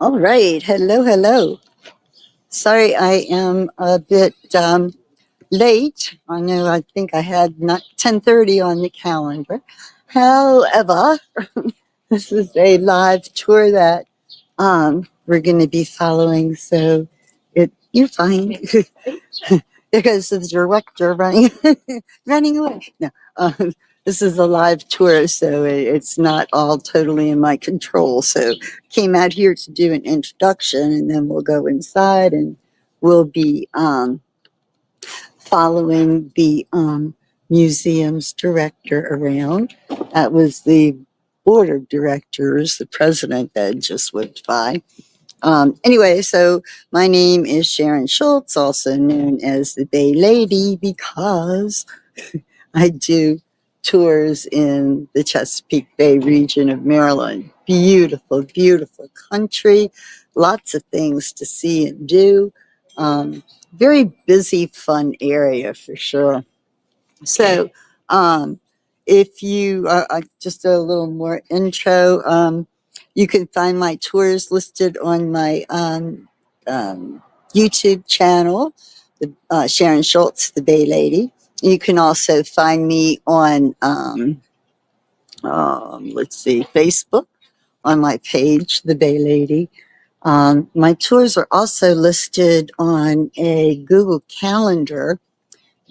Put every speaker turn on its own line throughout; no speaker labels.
All right. Hello, hello. Sorry, I am a bit late. I think I had not 10:30 on the calendar. However, this is a live tour that we're going to be following, so you're fine. There goes the director running running away. No, this is a live tour, so it's not all totally in my control. So came out here to do an introduction, and then we'll go inside and we'll be following the museum's director around. That was the board of directors, the president that just went by. Anyway, so my name is Sharon Schultz, also known as the Bay Lady, because I do tours in the Chesapeake Bay region of Maryland. Beautiful, beautiful country, lots of things to see and do. Very busy, fun area for sure. So, um, if you just a little more intro, you can find my tours listed on my YouTube channel, Sharon Schultz, the Bay Lady. You can also find me on, let's see, Facebook on my page, the Bay Lady. My tours are also listed on a Google Calendar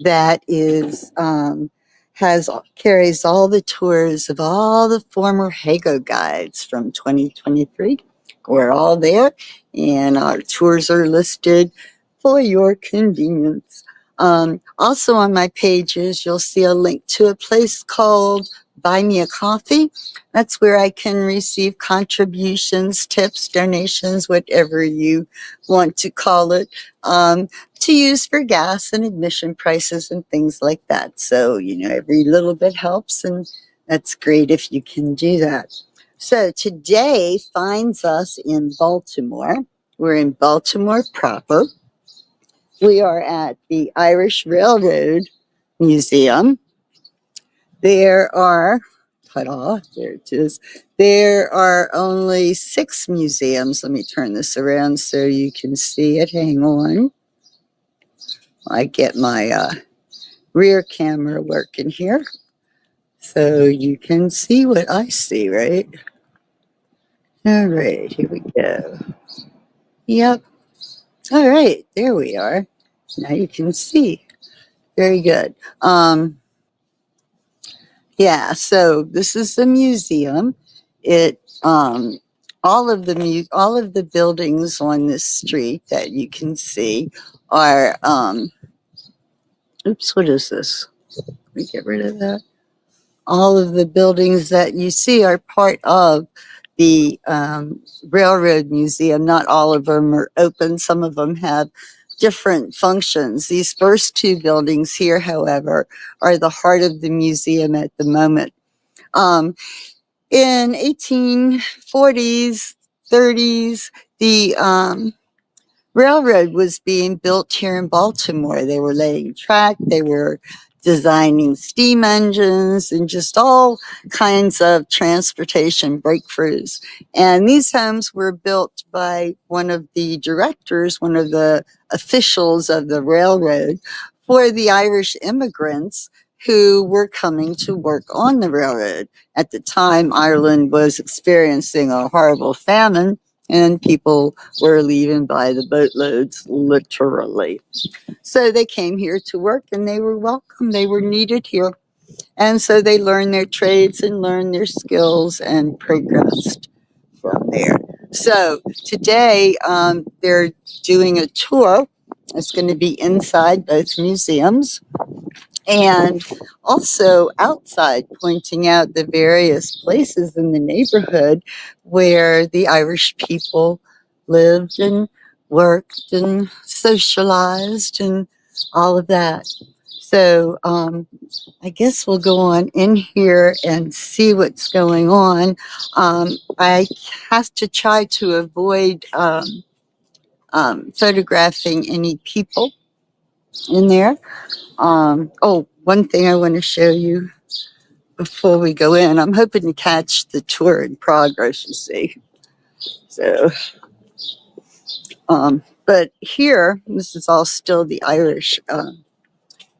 that is has carries all the tours of all the former Hago guides from 2023. We're all there, and our tours are listed for your convenience. Also on my pages, you'll see a link to a place called Buy Me a Coffee. That's where I can receive contributions, tips, donations, whatever you want to call it. To use for gas and admission prices and things like that. So, every little bit helps, and that's great if you can do that. So, today finds us in Baltimore. We're in Baltimore proper. We are at the Irish Railroad Museum. There are, ta-da, there it is. There are only 6 museums. Let me turn this around so you can see it. Hang on. I get my rear camera working here so you can see what I see, right? All right, here we go. Yep. All right, there we are. Now you can see. Very good. Yeah, so this is the museum. It all of the buildings on this street that you can see are oops, what is this? Let me get rid of that. All of the buildings that you see are part of the Railroad Museum. Not all of them are open. Some of them have different functions. These first 2 buildings here, however, are the heart of the museum at the moment. In 1840s, 30s, the railroad was being built here in Baltimore. They were laying track, they were designing steam engines, and just all kinds of transportation breakthroughs. And these homes were built by one of the directors, one of the officials of the railroad, for the Irish immigrants who were coming to work on the railroad. At the time, Ireland was experiencing a horrible famine, and people were leaving by the boatloads, literally. So they came here to work, and they were welcome. They were needed here. And so they learned their trades and learned their skills and progressed from there. So today they're doing a tour. It's going to be inside both museums and also outside, pointing out the various places in the neighborhood where the Irish people lived and worked and socialized and all of that. So I guess we'll go on in here and see what's going on. I have to try to avoid photographing any people in there. One thing I want to show you before we go in. I'm hoping to catch the tour in progress, you see. So But here, this is all still the Irish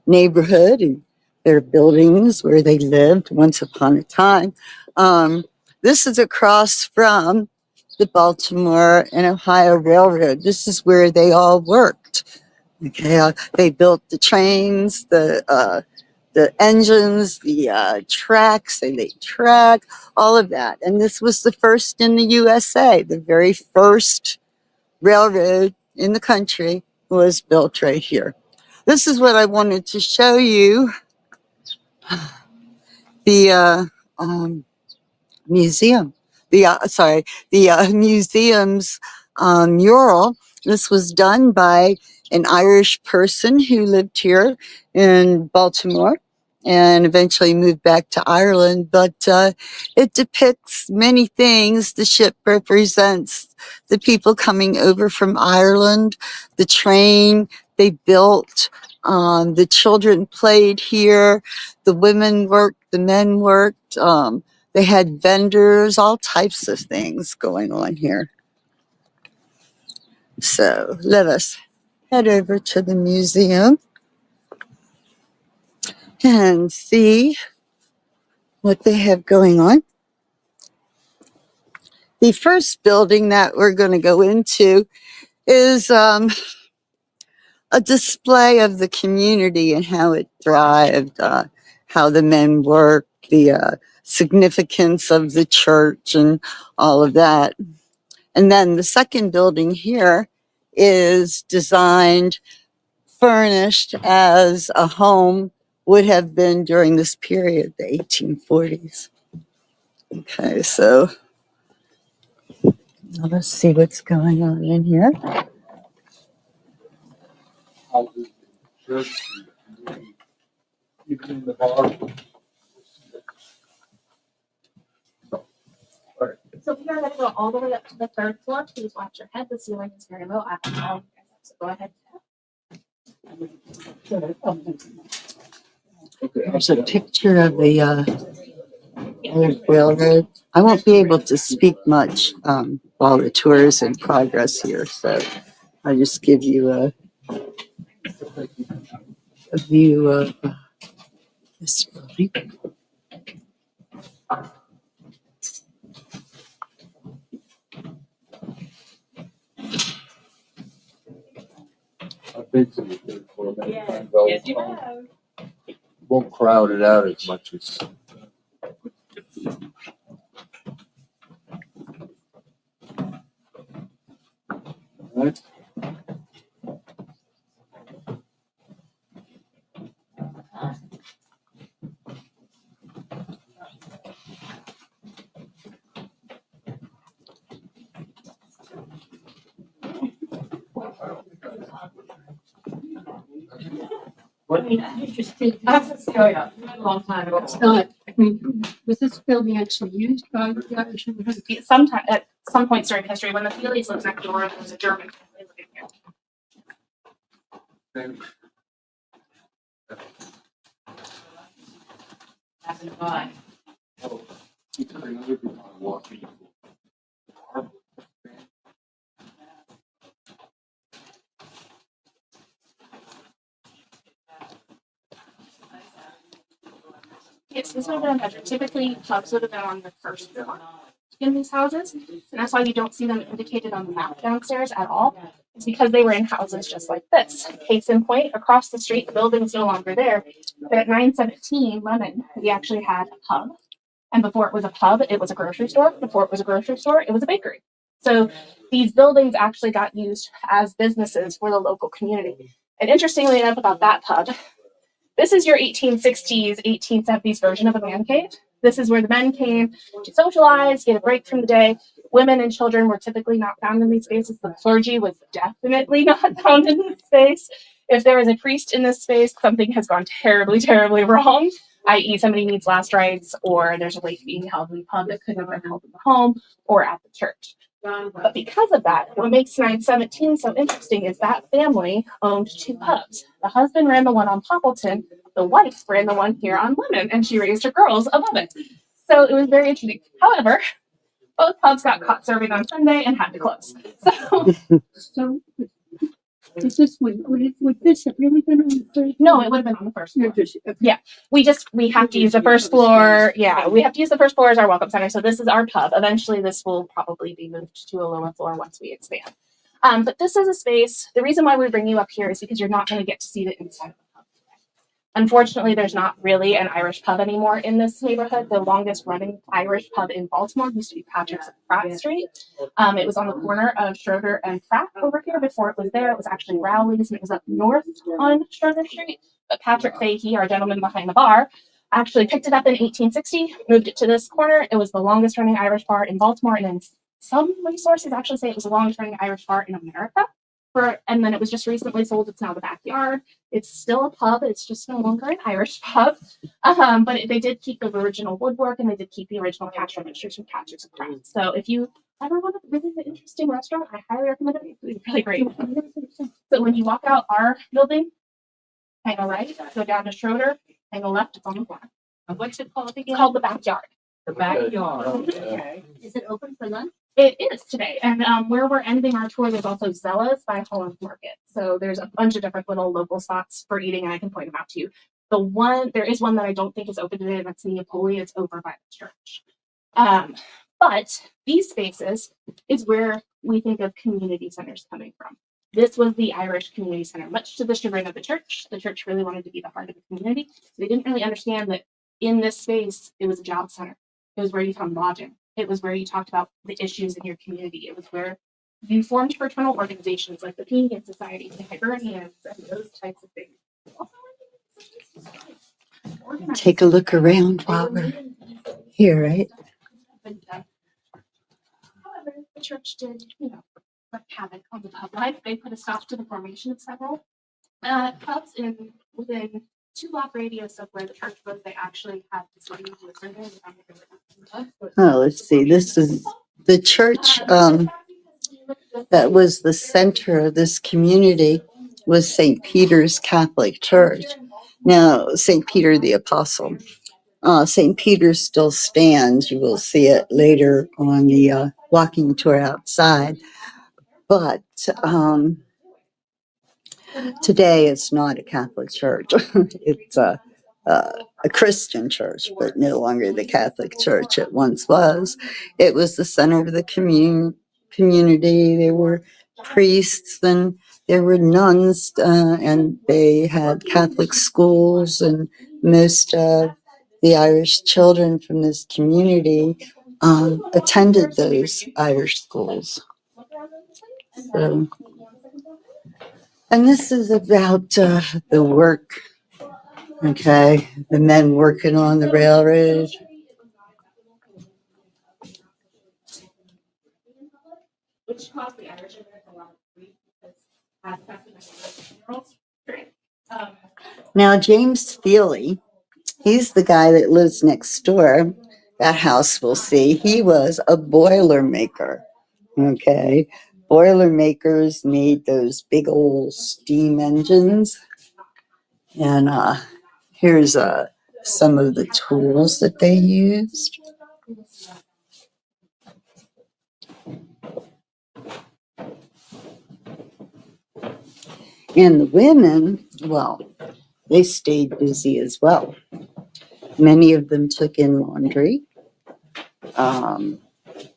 neighborhood and their buildings where they lived once upon a time. Um, this is across from the Baltimore and Ohio Railroad. This is where they all worked. Okay, they built the trains, the engines, the tracks. They laid track, all of that. And this was the first in the USA. The very first railroad in the country was built right here. This is what I wanted to show you. The museum, the museum's mural. This was done by an Irish person who lived here in Baltimore and eventually moved back to Ireland. But it depicts many things. The ship represents the people coming over from Ireland, the train they built, the children played here, the women worked, the men worked. They had vendors, all types of things going on here. So let us head over to the museum and see what they have going on. The first building that we're going to go into is a display of the community and how it thrived, how the men worked, the significance of the church, and all of that. And then the second building here is designed, furnished as a home would have been during this period, the 1840s. Okay, so now let's see what's going on in here.
So we are going to go all the way up to the third floor. Please watch your head. The ceiling is very low. So go ahead.
There's a picture of the old railroad. I won't be able to speak much while the tour is in progress here, so I'll just give you a view of this building.
I've been to the third floor many times. Yes, you have. Won't crowd it out as much as. Right.
What interesting. A long time ago. It's not. I mean, was this building actually used by the Irish? Sometime at some points during history, when the Feelies lived next door, there was a German family living here. Passing by. Yes, this would have been measured. Typically, pubs would have been on the first floor in these houses, and that's why you don't see them indicated on the map downstairs at all. It's because they were in houses just like this. Case in point, across the street, the building's no longer there, but at 917 Lemon, we actually had a pub. And before it was a pub, it was a grocery store. Before it was a grocery store, it was a bakery. So these buildings actually got used as businesses for the local community. And interestingly enough about that pub, this is your 1860s, 1870s version of a man cave. This is where the men came to socialize, get a break from the day. Women and children were typically not found in these spaces. The clergy was definitely not found in this space. If there is a priest in this space, something has gone terribly, terribly wrong, i.e. somebody needs last rites, or there's a lake being held in the pub that could have been held in the home or at the church. But because of that, what makes 917 so interesting is that family owned two pubs. The husband ran the one on Poppleton, the wife ran the one here on Lemon, and she raised her girls above it. So it was very interesting. However, Both pubs got caught serving on Sunday and had to close. So would this have really been on the first? No, it would have been on the first floor. Yeah, we have to use the first floor. Yeah, we have to use the first floor as our welcome center. So this is our pub. Eventually, this will probably be moved to a lower floor once we expand. But this is a space. The reason why we bring you up here is because you're not going to get to see the inside of the pub. Unfortunately, there's not really an Irish pub anymore in this neighborhood. The longest running Irish pub in Baltimore used to be Patrick's at Pratt Street. It was on the corner of Schroeder and Pratt over here. Before it was there, it was actually Rowley's, and it was up north on Schroeder Street. But Patrick Fahey, our gentleman behind the bar, actually picked it up in 1860, moved it to this corner. It was the longest running Irish bar in Baltimore, and then some resources actually say it was the longest running Irish bar in America. And then it was just recently sold. It's now the backyard. It's still a pub. It's just no longer an Irish pub. But they did keep the original woodwork, and they did keep the original cash registers from Patrick's and Pratt. So if you ever want a really interesting restaurant, I highly recommend it. It's really great. So when you walk out our building, hang a right, go down to Schroeder, hang a left, it's on the corner. What's it called again? It's called the backyard. The backyard. Okay. Is it open for lunch? It is today, and where we're ending our tour, there's also Zella's by Holland Market. So there's a bunch of different little local spots for eating, and I can point them out to you. There is one that I don't think is open today, and that's Neapoli. It's over by the church. But these spaces is where we think of community centers coming from. This was the Irish Community Center, much to the chagrin of the church. The church really wanted to be the heart of the community. So they didn't really understand that in this space, it was a job center. It was where you found lodging. It was where you talked about the issues in your community. It was where you formed fraternal organizations like the Peonian Society, the Hibernians, and those types of things.
Take a look around while we're here, right?
However, the church did, wreak havoc on the pub life. They put a stop to the formation of several pubs within 2-block radius of where the church was. They actually had facilities with survey.
Oh, let's see. This is the church that was the center of this community was St. Peter's Catholic Church. Now, St. Peter the Apostle. St. Peter still stands. You will see it later on the walking tour outside. But today it's not a Catholic church. It's a Christian church, but no longer the Catholic Church it once was. It was the center of the community. There were priests and there were nuns, and they had Catholic schools, and most of the Irish children from this community attended those Irish schools. So, and this is about the work. Okay, the men working on the railroad.
Which caused the Irish a lot of grief because
Now, James Feely, he's the guy that lives next door. That house we'll see. He was a boiler maker. Okay, boiler makers made those big old steam engines. And here's some of the tools that they used. And the women, well, they stayed busy as well. Many of them took in laundry.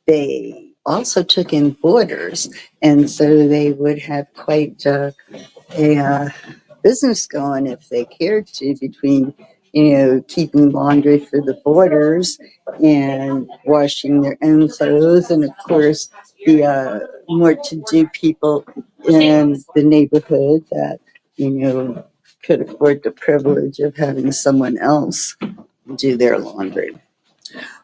They also took in boarders, and so they would have quite a business going if they cared to, between keeping laundry for the boarders and washing their own clothes, and of course the more to-do people in the neighborhood that could afford the privilege of having someone else do their laundry.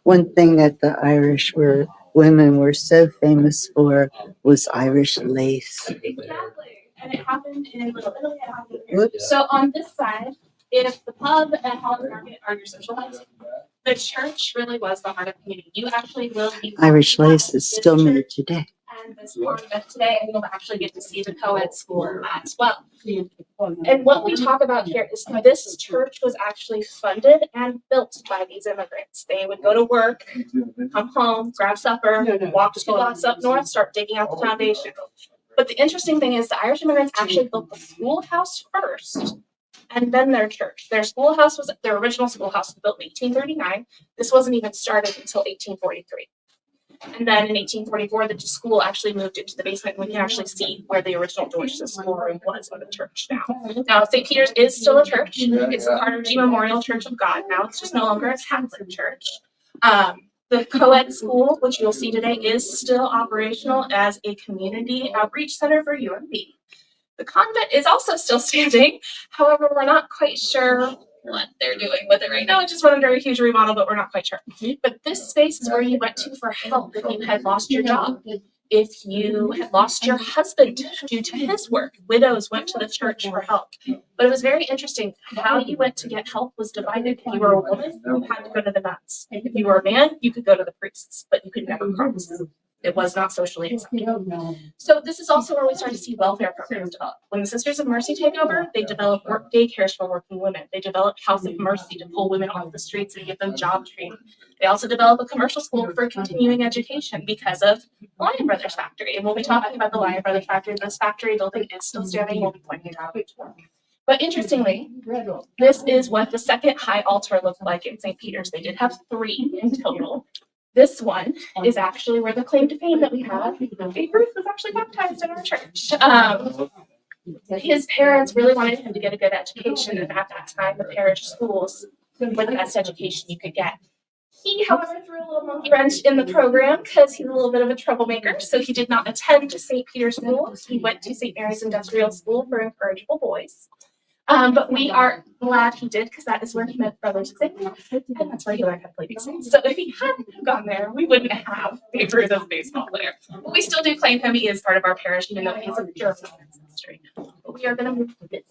One thing that the women were so famous for was Irish lace.
Exactly. And it happened in Little Italy. It happened here. So on this side, if the pub and Holland Market are your social hubs, the church really was the heart of the community. You actually will be
Irish lace is still made today.
attend this event today, and you'll actually get to see the co-ed school as well. And what we talk about here is this church was actually funded and built by these immigrants. They would go to work, come home, grab supper, walk 2 blocks up north, start digging out the foundation. But the interesting thing is the Irish immigrants actually built the schoolhouse first and then their church. Their original schoolhouse was built in 1839. This wasn't even started until 1843. And then in 1844, the school actually moved into the basement. We can actually see where the original Deutsche schoolroom was of the church now. Now, St. Peter's is still a church. It's the Carnegie Memorial Church of God. Now it's just no longer a Catholic church. The co-ed school, which you'll see today, is still operational as a community outreach center for UMB. The convent is also still standing. However, we're not quite sure what they're doing with it right now. It just went under a huge remodel, but we're not quite sure. But this space is where you went to for help if you had lost your job. If you had lost your husband due to his work, widows went to the church for help. But it was very interesting. How you went to get help was divided. If you were a woman, you had to go to the nuns. If you were a man, you could go to the priests, but you could never cross. It was not socially accepted. So this is also where we start to see welfare programs develop. When the Sisters of Mercy take over, they develop work daycares for working women. They develop House of Mercy to pull women off the streets and give them job training. They also develop a commercial school for continuing education because of Lion Brothers Factory. And we'll be talking about the Lion Brothers Factory. This factory building is still standing. We'll be pointing it out. But interestingly, this is what the second high altar looked like in St. Peter's. They did have 3 in total. This one is actually where the claim to fame that we have. Babe Ruth was actually baptized in our church. His parents really wanted him to get a good education, and at that time, the parish schools were the best education you could get. He, however, threw a little monkey wrench in the program because he's a little bit of a troublemaker, so he did not attend St. Peter's School. He went to St. Mary's Industrial School for Incorrigible Boys. But we are glad he did, because that is where he met Brother Xavier, and that's where he learned how to play baseball. So if he hadn't gone there, we wouldn't have Babe Ruth as a baseball player. But we still do claim him. He is part of our parish, even though he's a German ancestry. But we are going to move to this.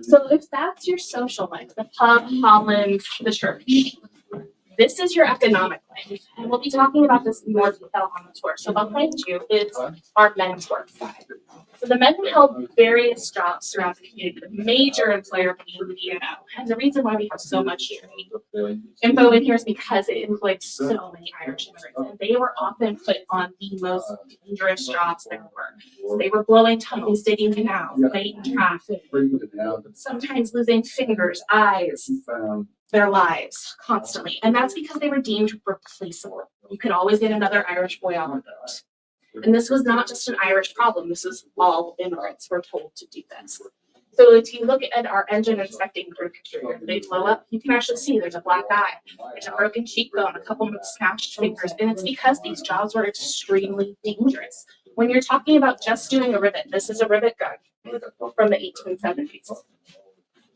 So if that's your social life, the pub, Holland, the church, this is your economic life. And we'll be talking about this in more detail on the tour. So behind you is our men's work side. So the men held various jobs throughout the community, the major employer being the DNO. And the reason why we have so much info in here is because it employed so many Irish immigrants. And they were often put on the most dangerous jobs there were. So they were blowing tunnels, digging canals, laying traffic, sometimes losing fingers, eyes, their lives constantly. And that's because they were deemed replaceable. You could always get another Irish boy on the boat. And this was not just an Irish problem. This was all immigrants were told to do this. So if you look at our engine inspecting group here, they blow up, you can actually see there's a black eye, there's a broken cheekbone, a couple of smashed fingers, and it's because these jobs were extremely dangerous. When you're talking about just doing a rivet, this is a rivet gun from the 1870s.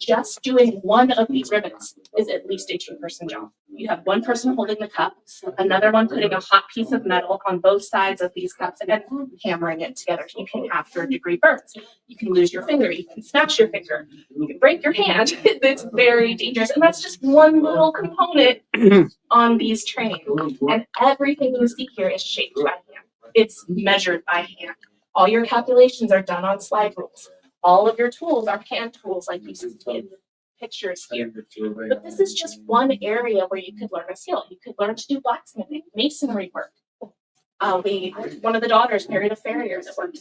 Just doing one of these rivets is at least a 2-person job. You have one person holding the cup, another one putting a hot piece of metal on both sides of these cups and hammering it together. You can have 3rd-degree burns. You can lose your finger. You can smash your finger. You can break your hand. It's very dangerous. And that's just one little component on these trains. And everything you see here is shaped by hand. It's measured by hand. All your calculations are done on slide rules. All of your tools are hand tools, like you see in pictures here. But this is just one area where you could learn a skill. You could learn to do blacksmithing, masonry work. One of the daughters married a farrier that worked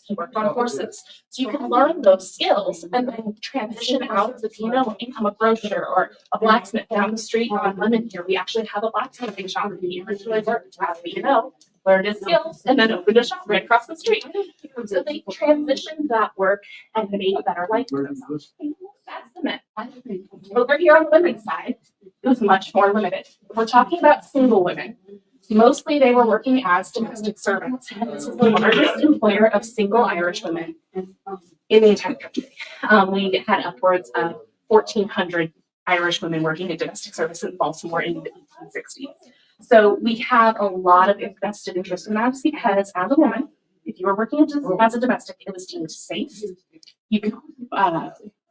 She worked on horses. So you can learn those skills and then transition out of the piano and become a grocer or a blacksmith down the street on Lemon here. We actually have a blacksmithing shop that he originally worked at, learned his skills, and then opened a shop right across the street. So they transitioned that work and made a better life for themselves. That's the myth. Over here on the women's side, it was much more limited. We're talking about single women. Mostly they were working as domestic servants. And this is the largest employer of single Irish women in the entire country. We had upwards of 1,400 Irish women working in domestic service in Baltimore in the 1860s. So we have a lot of invested interest in that because as a woman, if you were working as a domestic, it was deemed safe. You could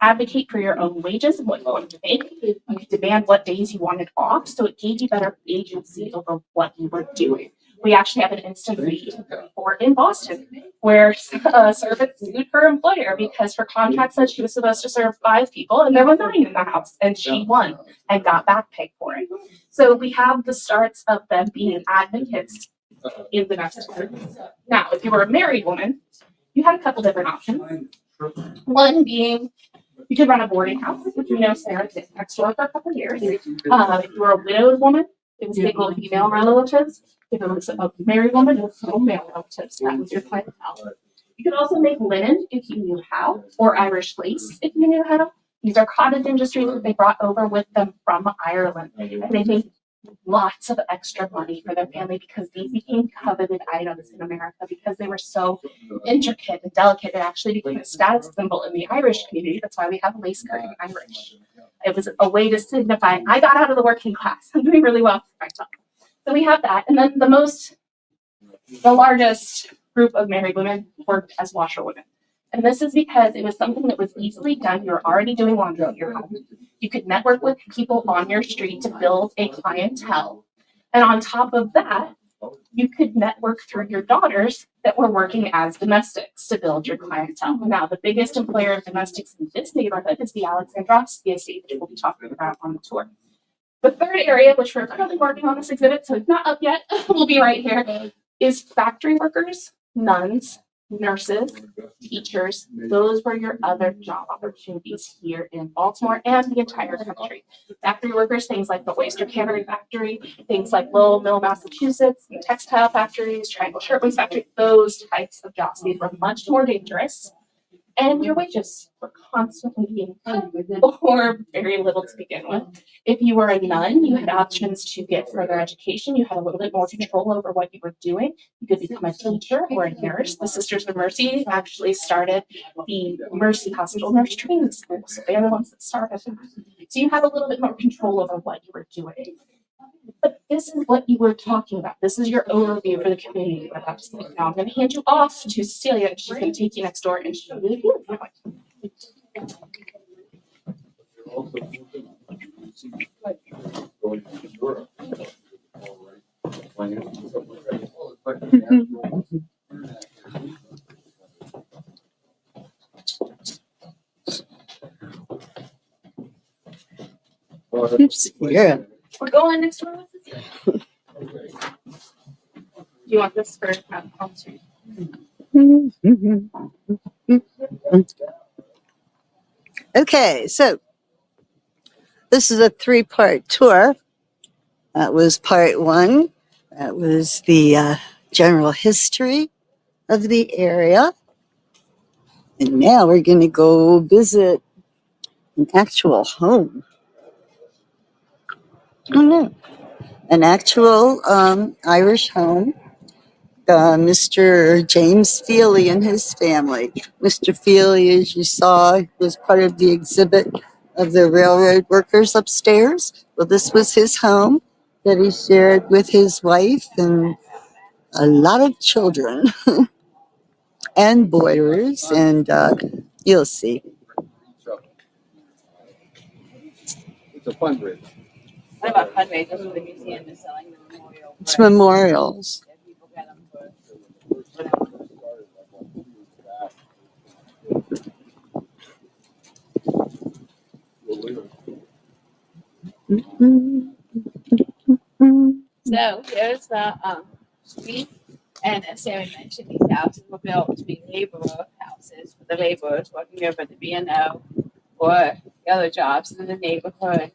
advocate for your own wages and what you wanted to make. You could demand what days you wanted off. So it gave you better agency over what you were doing. We actually have an instance in 1834 in Boston where a servant sued her employer because her contract said she was supposed to serve 5 people and there were 9 in the house, and she won and got back pay for it. So we have the starts of them being advocates in the next group. Now, if you were a married woman, you had a couple different options. One being you could run a boarding house, which we know Sarah did next door for a couple of years. If you were a widowed woman, it was single female relatives. If it was a married woman, it was single male relatives. That was your clientele. You could also make linen if you knew how, or Irish lace if you knew how. These are cottage industries that they brought over with them from Ireland. And they made lots of extra money for their family because these became coveted items in America because they were so intricate and delicate. It actually became a status symbol in the Irish community. That's why we have lace curtain Irish. It was a way to signify, I got out of the working class. I'm doing really well for myself. So we have that. And then the largest group of married women worked as washerwomen. And this is because it was something that was easily done. You were already doing laundry at your home. You could network with people on your street to build a clientele. And on top of that, you could network through your daughters that were working as domestics to build your clientele. Now, the biggest employer of domestics in this neighborhood is the Alexandrovsky estate, which we'll be talking about on the tour. The third area, which we're currently working on this exhibit, so it's not up yet, we'll be right here, is factory workers, nuns, nurses, teachers. Those were your other job opportunities here in Baltimore and the entire country. Factory workers, things like the oyster cannery factory, things like Lowell Mill, Massachusetts, and textile factories, Triangle Shirtwaist Factory, those types of jobs. These were much more dangerous. And your wages were constantly being cut or very little to begin with. If you were a nun, you had options to get further education. You had a little bit more control over what you were doing. You could become a teacher or a nurse. The Sisters of Mercy actually started the Mercy Hospital Nurse Training School. So they're the ones that started. So you had a little bit more control over what you were doing. But this is what you were talking about. This is your overview for the community. Now I'm going to hand you off to Cecilia. She's going to take you next door and show you the view.
Oops, yeah.
We're going next door. Do you want this for concert?
Okay, so this is a 3-part tour. That was part 1. That was the general history of the area. And now we're going to go visit an actual home. Oh no, an actual Irish home. Mr. James Feely and his family. Mr. Feely, as you saw, was part of the exhibit of the railroad workers upstairs. Well, this was his home that he shared with his wife and a lot of children and boys, and you'll see.
It's a fundraiser.
What about fundraisers for the museum is selling the memorial?
It's memorials.
Yeah, people get them for So here's the street, and as Sarah mentioned, these houses were built to be laborer houses for the laborers working over at the B&O or the other jobs in the neighborhood.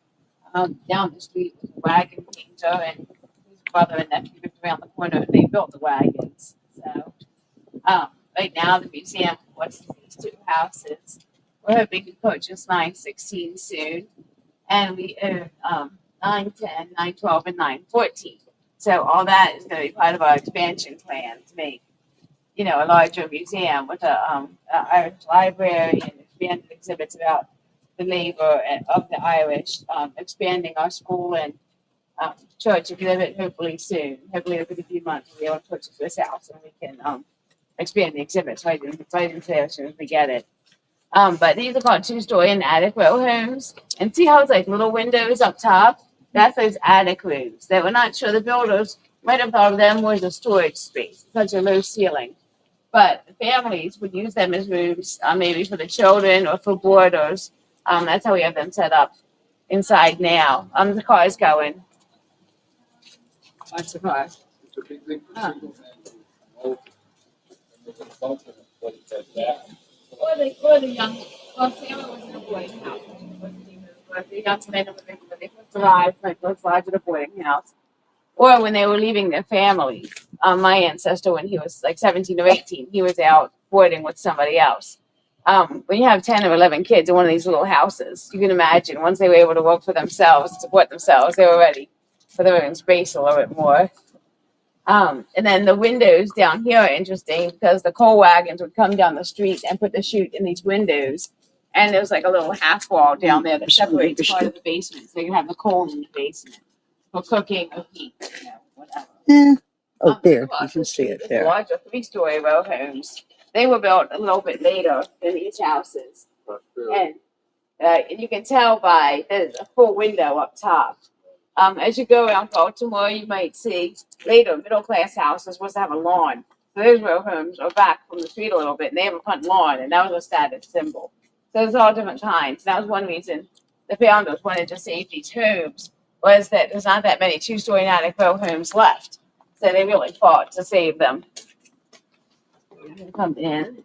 Down the street was a wagon painter, and his brother and nephew lived around the corner, and they built the wagons. So right now the museum wants these 2 houses. We're hoping to purchase 916 soon, and we own 910, 912, and 914. So all that is going to be part of our expansion plan to make, a larger museum with a Irish library and expanded exhibits about the labor of the Irish, expanding our school and church exhibit hopefully soon. Hopefully within a few months we'll be able to purchase this house and we can expand the exhibits right in there as soon as we get it. But these are called two-story and attic row homes. And see how it's like little windows up top? That's those attic rooms. They were not sure the builders might have thought of them as a storage space, such a low ceiling. But the families would use them as rooms, maybe for the children or for boarders. That's how we have them set up inside now. The car is going. Watch the car. Or the young, well, Sarah was in a boarding house. But the young men when they first arrived, like first arrived at a boarding house. Or when they were leaving their family. My ancestor, when he was like 17 or 18, he was out boarding with somebody else. When you have 10 or 11 kids in one of these little houses, you can imagine once they were able to work for themselves, support themselves, they were ready for their own space a little bit more. And then the windows down here are interesting because the coal wagons would come down the street and put the chute in these windows. And there was like a little half wall down there that separates part of the basement. So you can have the coal in the basement for cooking or heat, whatever.
Yeah. Oh, there. You
across
can
the
see
street
it
is
there.
larger three-story row homes. They were built a little bit later than these houses. And you can tell by there's a full window up top. As you go around Baltimore, you might see later middle-class houses was to have a lawn. So those row homes are back from the street a little bit, and they have a front lawn, and that was a status symbol. So there's all different kinds. That was one reason the founders wanted to save these homes, was that there's not that many two-story and attic row homes left. So they really fought to save them. We're gonna come in.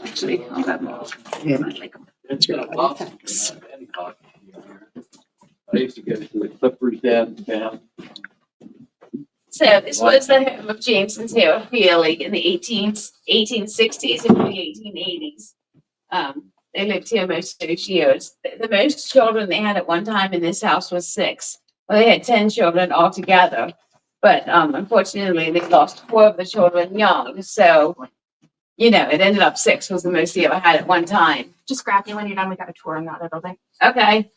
Actually, I'll have more.
Yeah.
Like,
Thanks.
I used to go to the Clippers downtown.
so this was the home of James and Sarah Feely in the 1860s and the 1880s. They lived here most of those years. The most children they had at one time in this house was 6. Well, they had 10 children altogether. But unfortunately, they lost 4 of the children young. So, it ended up 6 was the most they ever had at one time.
Just grab me when you're done. We got a tour on that building.
Okay.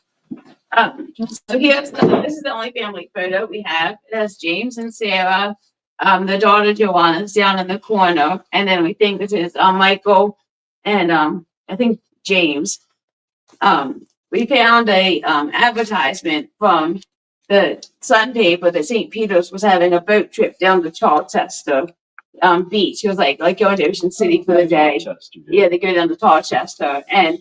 So this is the only family photo we have. It has James and Sarah, the daughter Joanna's down in the corner, and then we think this is Michael and I think James. We found a advertisement from the Sun paper that St. Peter's was having a boat trip down to Charleston beach. It was like going to Ocean City for the day. Yeah, they go down to Charleston. And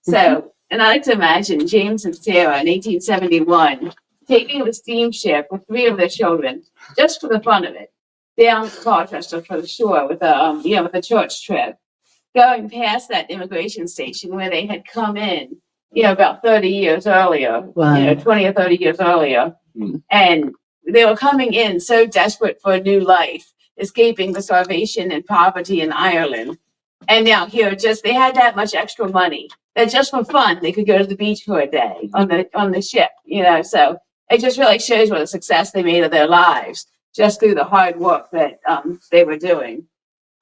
so, and I like to imagine James and Sarah in 1871 taking the steamship with 3 of their children, just for the fun of it, down to Charleston for the shore with a church trip, going past that immigration station where they had come in, about 30 years earlier,
Wow.
20 or 30 years earlier.
Mm.
And they were coming in so desperate for a new life, escaping the starvation and poverty in Ireland. And now here, they had that much extra money that just for fun, they could go to the beach for a day on the ship, so it just really shows what a success they made of their lives just through the hard work that they were doing.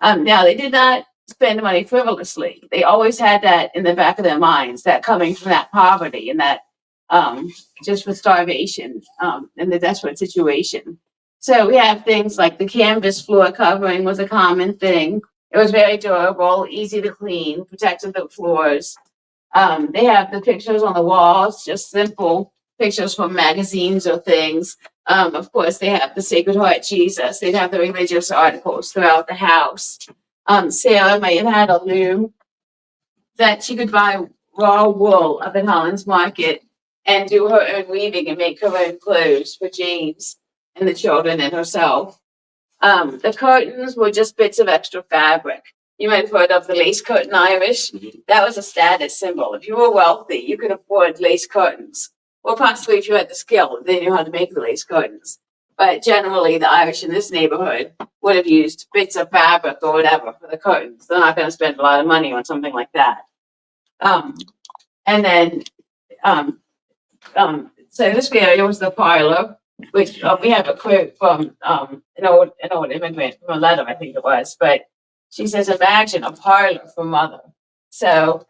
Now they did not spend money frivolously. They always had that in the back of their minds, that coming from that poverty and that just for starvation and the desperate situation. So we have things like the canvas floor covering was a common thing. It was very durable, easy to clean, protected the floors. They have the pictures on the walls, just simple pictures from magazines or things. Of course, they have the Sacred Heart Jesus. They'd have the religious articles throughout the house. Sarah may have had a loom that she could buy raw wool up at Holland's Market and do her own weaving and make her own clothes for James and the children and herself. The curtains were just bits of extra fabric. You might have heard of the lace curtain Irish. That was a status symbol. If you were wealthy, you could afford lace curtains. Or possibly if you had the skill, they knew how to make the lace curtains. But generally, the Irish in this neighborhood would have used bits of fabric or whatever for the curtains. They're not going to spend a lot of money on something like that. And then, so this area was the parlor. which we have a quote from an old immigrant from a letter, I think it was, but she says, "Imagine a parlor for mother." So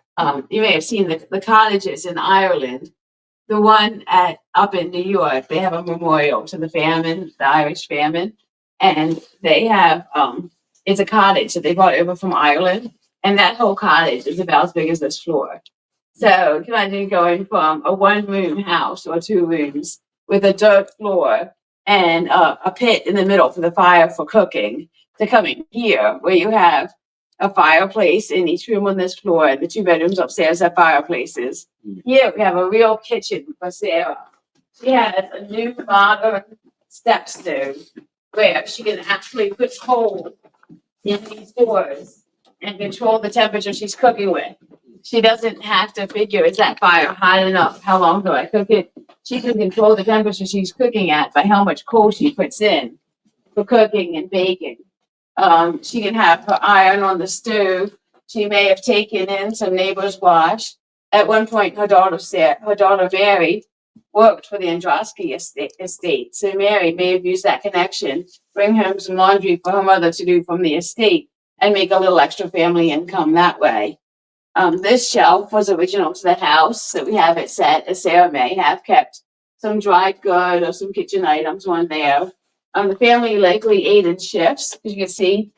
you may have seen the cottages in Ireland. The one at up in New York, they have a memorial to the famine, the Irish famine, and they have it's a cottage that they brought over from Ireland, and that whole cottage is about as big as this floor. So you can imagine going from a one-room house or two rooms with a dirt floor and a pit in the middle for the fire for cooking to coming here where you have a fireplace in each room on this floor. The two bedrooms upstairs have fireplaces. Here we have a real kitchen for Sarah. She has a new modern step stove where she can actually put coal in these doors and control the temperature she's cooking with. She doesn't have to figure, is that fire hot enough? How long do I cook it? She can control the temperature she's cooking at by how much coal she puts in for cooking and baking. She can have her iron on the stove. She may have taken in some neighbor's wash. At one point, her daughter Mary, worked for the Androsky estate. So Mary may have used that connection, bring home some laundry for her mother to do from the estate, and make a little extra family income that way. This shelf was original to the house, so we have it set as Sarah may have kept some dried good or some kitchen items on there. The family likely ate in shifts, because you can see,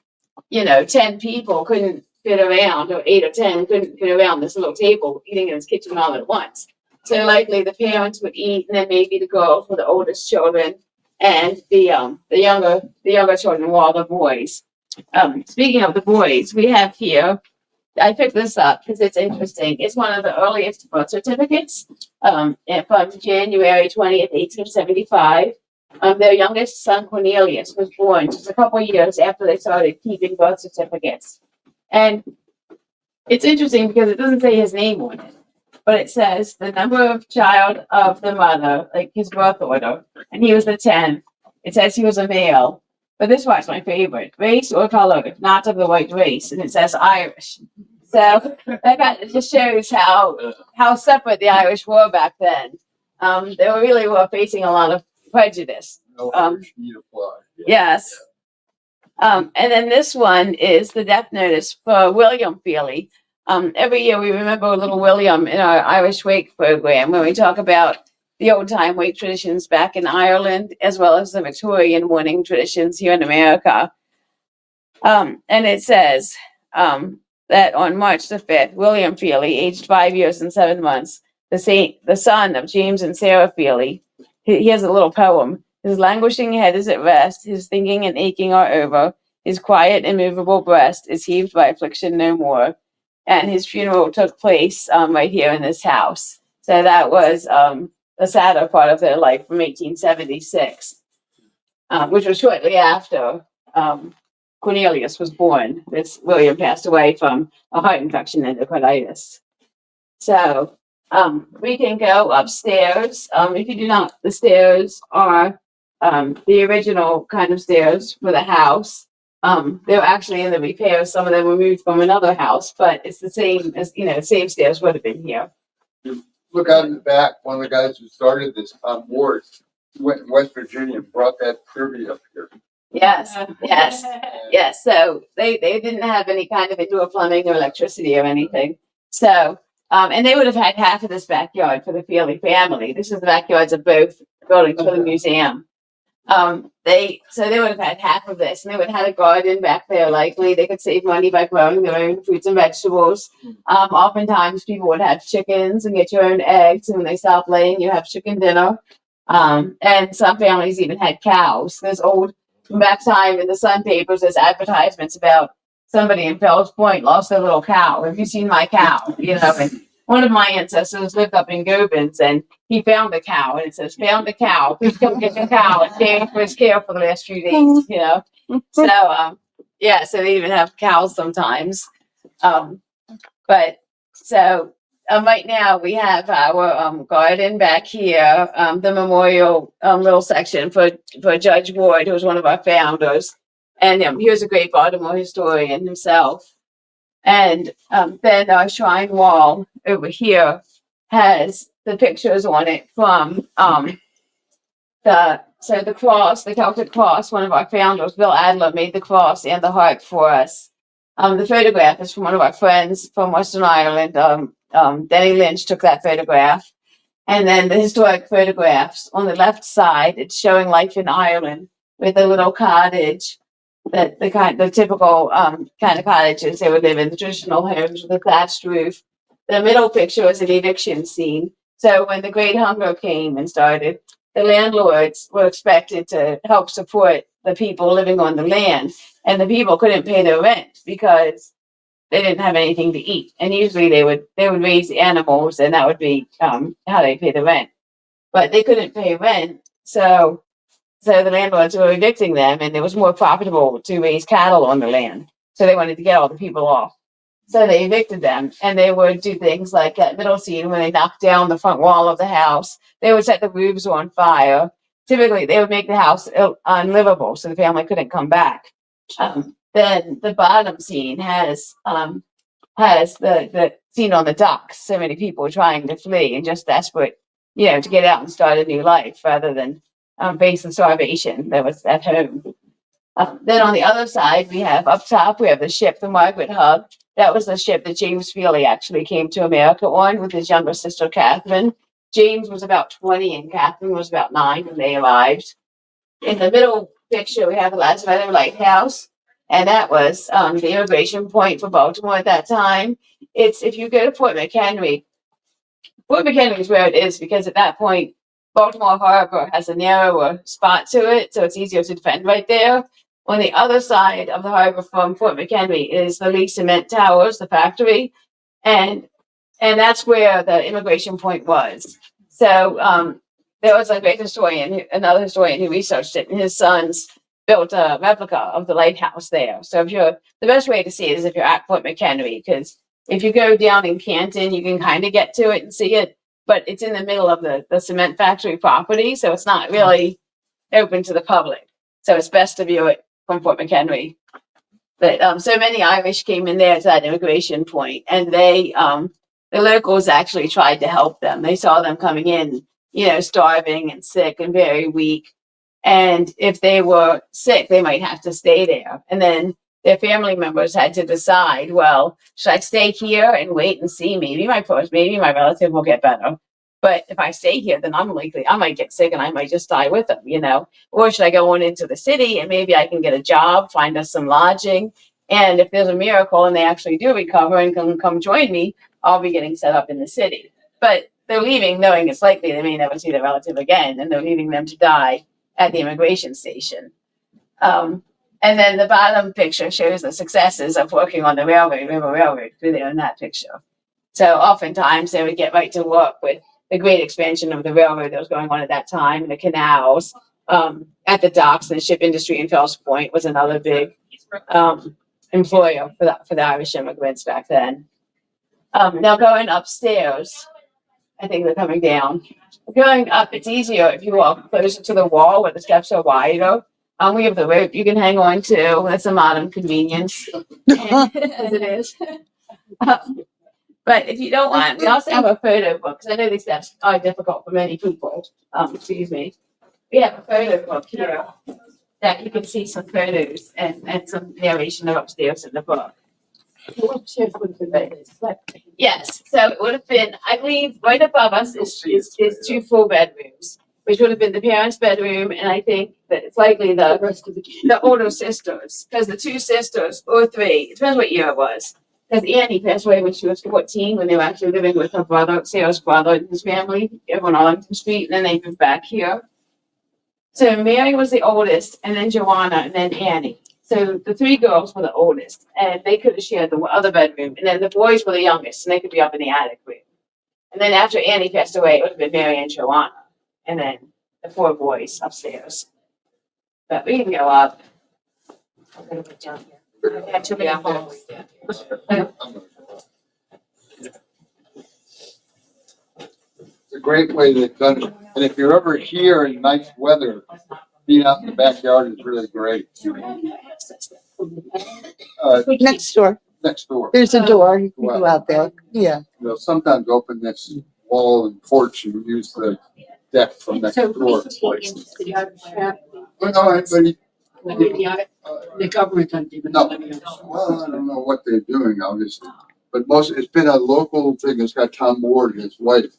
10 people couldn't fit around, or 8 or 10 couldn't fit around this little table eating in this kitchen all at once. So likely the parents would eat, and then maybe the girls were the oldest children, and the younger children were all the boys. Speaking of the boys, we have here. I picked this up because it's interesting. It's one of the earliest birth certificates and from January 20th, 1875. Their youngest son, Cornelius, was born just a couple of years after they started keeping birth certificates. And it's interesting because it doesn't say his name on it, but it says the number of child of the mother, like his birth order, and he was the 10th. It says he was a male, but this one's my favorite. Race or color, not of the white race, and it says Irish. So it just shows how separate the Irish were back then. They really were facing a lot of prejudice.
No Irish need apply.
Yes. And then this one is the death notice for William Feely. Every year we remember little William in our Irish wake program when we talk about the old time wake traditions back in Ireland, as well as the Victorian mourning traditions here in America. And it says that on March the 5th, William Feely, aged 5 years and 7 months, the son of James and Sarah Feely, he has a little poem. His languishing head is at rest, his thinking and aching are over, his quiet, immovable breast is heaved by affliction no more. And his funeral took place right here in this house. So that was the sadder part of their life from 1876, which was shortly after Cornelius was born. This William passed away from a heart infection and endocarditis. So we can go upstairs. If you do not, the stairs are the original kind of stairs for the house. They're actually in the repair. Some of them were moved from another house, but it's the same as, same stairs would have been here.
Look out in the back, one of the guys who started this, Tom Ward, he went in West Virginia and brought that trivia up here.
Yes. So they didn't have any kind of indoor plumbing or electricity or anything. So, and they would have had half of this backyard for the Feely family. This is the backyards of both buildings for the museum. They would have had half of this, and they would have had a garden back there. Likely, they could save money by growing their own fruits and vegetables. Oftentimes, people would have chickens and get your own eggs, and when they stop laying, you have chicken dinner. And some families even had cows. There's old from back time in the Sun papers. There's advertisements about somebody in Fells Point lost their little cow. Have you seen my cow? And one of my ancestors lived up in Gobins, and he found a cow, and it says, "Found a cow. Please come get your cow." And paying for his care for the last few days. So so they even have cows sometimes. But so right now we have our garden back here, the memorial little section for Judge Ward, who was one of our founders, and he was a great Baltimore historian himself. And then our shrine wall over here has the pictures on it from the cross, the Celtic cross, one of our founders, Bill Adler, made the cross and the heart for us. The photograph is from one of our friends from Western Ireland. Denny Lynch took that photograph. And then the historic photographs on the left side, it's showing life in Ireland with a little cottage, the typical kind of cottages they would live in, the traditional homes with a thatched roof. The middle picture is an eviction scene. So when the Great Hunger came and started, the landlords were expected to help support the people living on the land, and the people couldn't pay their rent because they didn't have anything to eat. And usually they would raise animals, and that would be how they pay the rent. But they couldn't pay rent, so the landlords were evicting them, and it was more profitable to raise cattle on the land. So they wanted to get all the people off. So they evicted them, and they would do things like that middle scene when they knocked down the front wall of the house. They would set the roofs on fire. Typically, they would make the house unlivable, so the family couldn't come back. Then the bottom scene has the scene on the docks. So many people trying to flee and just desperate, to get out and start a new life rather than face the starvation that was at home. Then on the other side, we have up top, we have the ship, the Margaret Hub. That was the ship that James Feely actually came to America on with his younger sister, Catherine. James was about 20 and Catherine was about 9 when they arrived. In the middle picture, we have the Last Feather Lighthouse, and that was the immigration point for Baltimore at that time. It's if you go to Fort McHenry is where it is because at that point, Baltimore Harbor has a narrower spot to it, so it's easier to defend right there. On the other side of the harbor from Fort McHenry is the Lee Cement Towers, the factory, and that's where the immigration point was. So there was a great historian, another historian who researched it, and his sons built a replica of the lighthouse there. So the best way to see it is if you're at Fort McHenry, because if you go down in Canton, you can kind of get to it and see it, but it's in the middle of the cement factory property, so it's not really open to the public. So it's best to view it from Fort McHenry. But so many Irish came in there to that immigration point, and the locals actually tried to help them. They saw them coming in, starving and sick and very weak. And if they were sick, they might have to stay there. And then their family members had to decide, well, should I stay here and wait and see? Maybe my relative will get better. But if I stay here, then I might get sick and I might just die with them, Or should I go on into the city and maybe I can get a job, find us some lodging. And if there's a miracle and they actually do recover and can come join me, I'll be getting set up in the city. But they're leaving knowing it's likely they may never see their relative again, and they're leaving them to die at the immigration station. And then the bottom picture shows the successes of working on the River Railroad through there in that picture. So oftentimes they would get right to work with the great expansion of the railroad that was going on at that time, and the canals at the docks, and the ship industry in Fells Point was another big employer for the Irish immigrants back then. Now going upstairs, I think they're coming down. Going up, it's easier if you walk closer to the wall where the steps are wider. We have the rope you can hang on to. That's a modern convenience, as it is. But if you don't want, we also have a photo book, because I know these steps are difficult for many people. Excuse me. We have a photo book here that you can see some photos and some narration of upstairs in the book. Yes, so it would have been, I believe, right above us is 2 full bedrooms, which would have been the parents' bedroom, and I think that it's likely the older sisters, because the 2 sisters, or 3, it depends what year it was, because Annie passed away when she was 14, when they were actually living with her brother, Sarah's brother and his family, over on Arlington Street, and then they moved back here. So Mary was the oldest, and then Joanna, and then Annie. So the 3 girls were the oldest, and they could have shared the other bedroom. And then the boys were the youngest, and they could be up in the attic room. And then after Annie passed away, it would have been Mary and Joanna, and then the 4 boys upstairs. But we can go up. I'm going to put down here. I have too many photos.
It's a great way they've done it. And if you're ever here in nice weather, being out in the backyard is really great.
Next door.
Next door.
There's a door. You can go out there. Yeah.
They'll sometimes open this wall and porch and use the deck from next
So
door.
the audit,
Well, no, anybody,
the government doesn't even
no,
know any of
well, I don't know what they're doing, obviously. But it's been a local thing. It's got Tom Ward and his wife.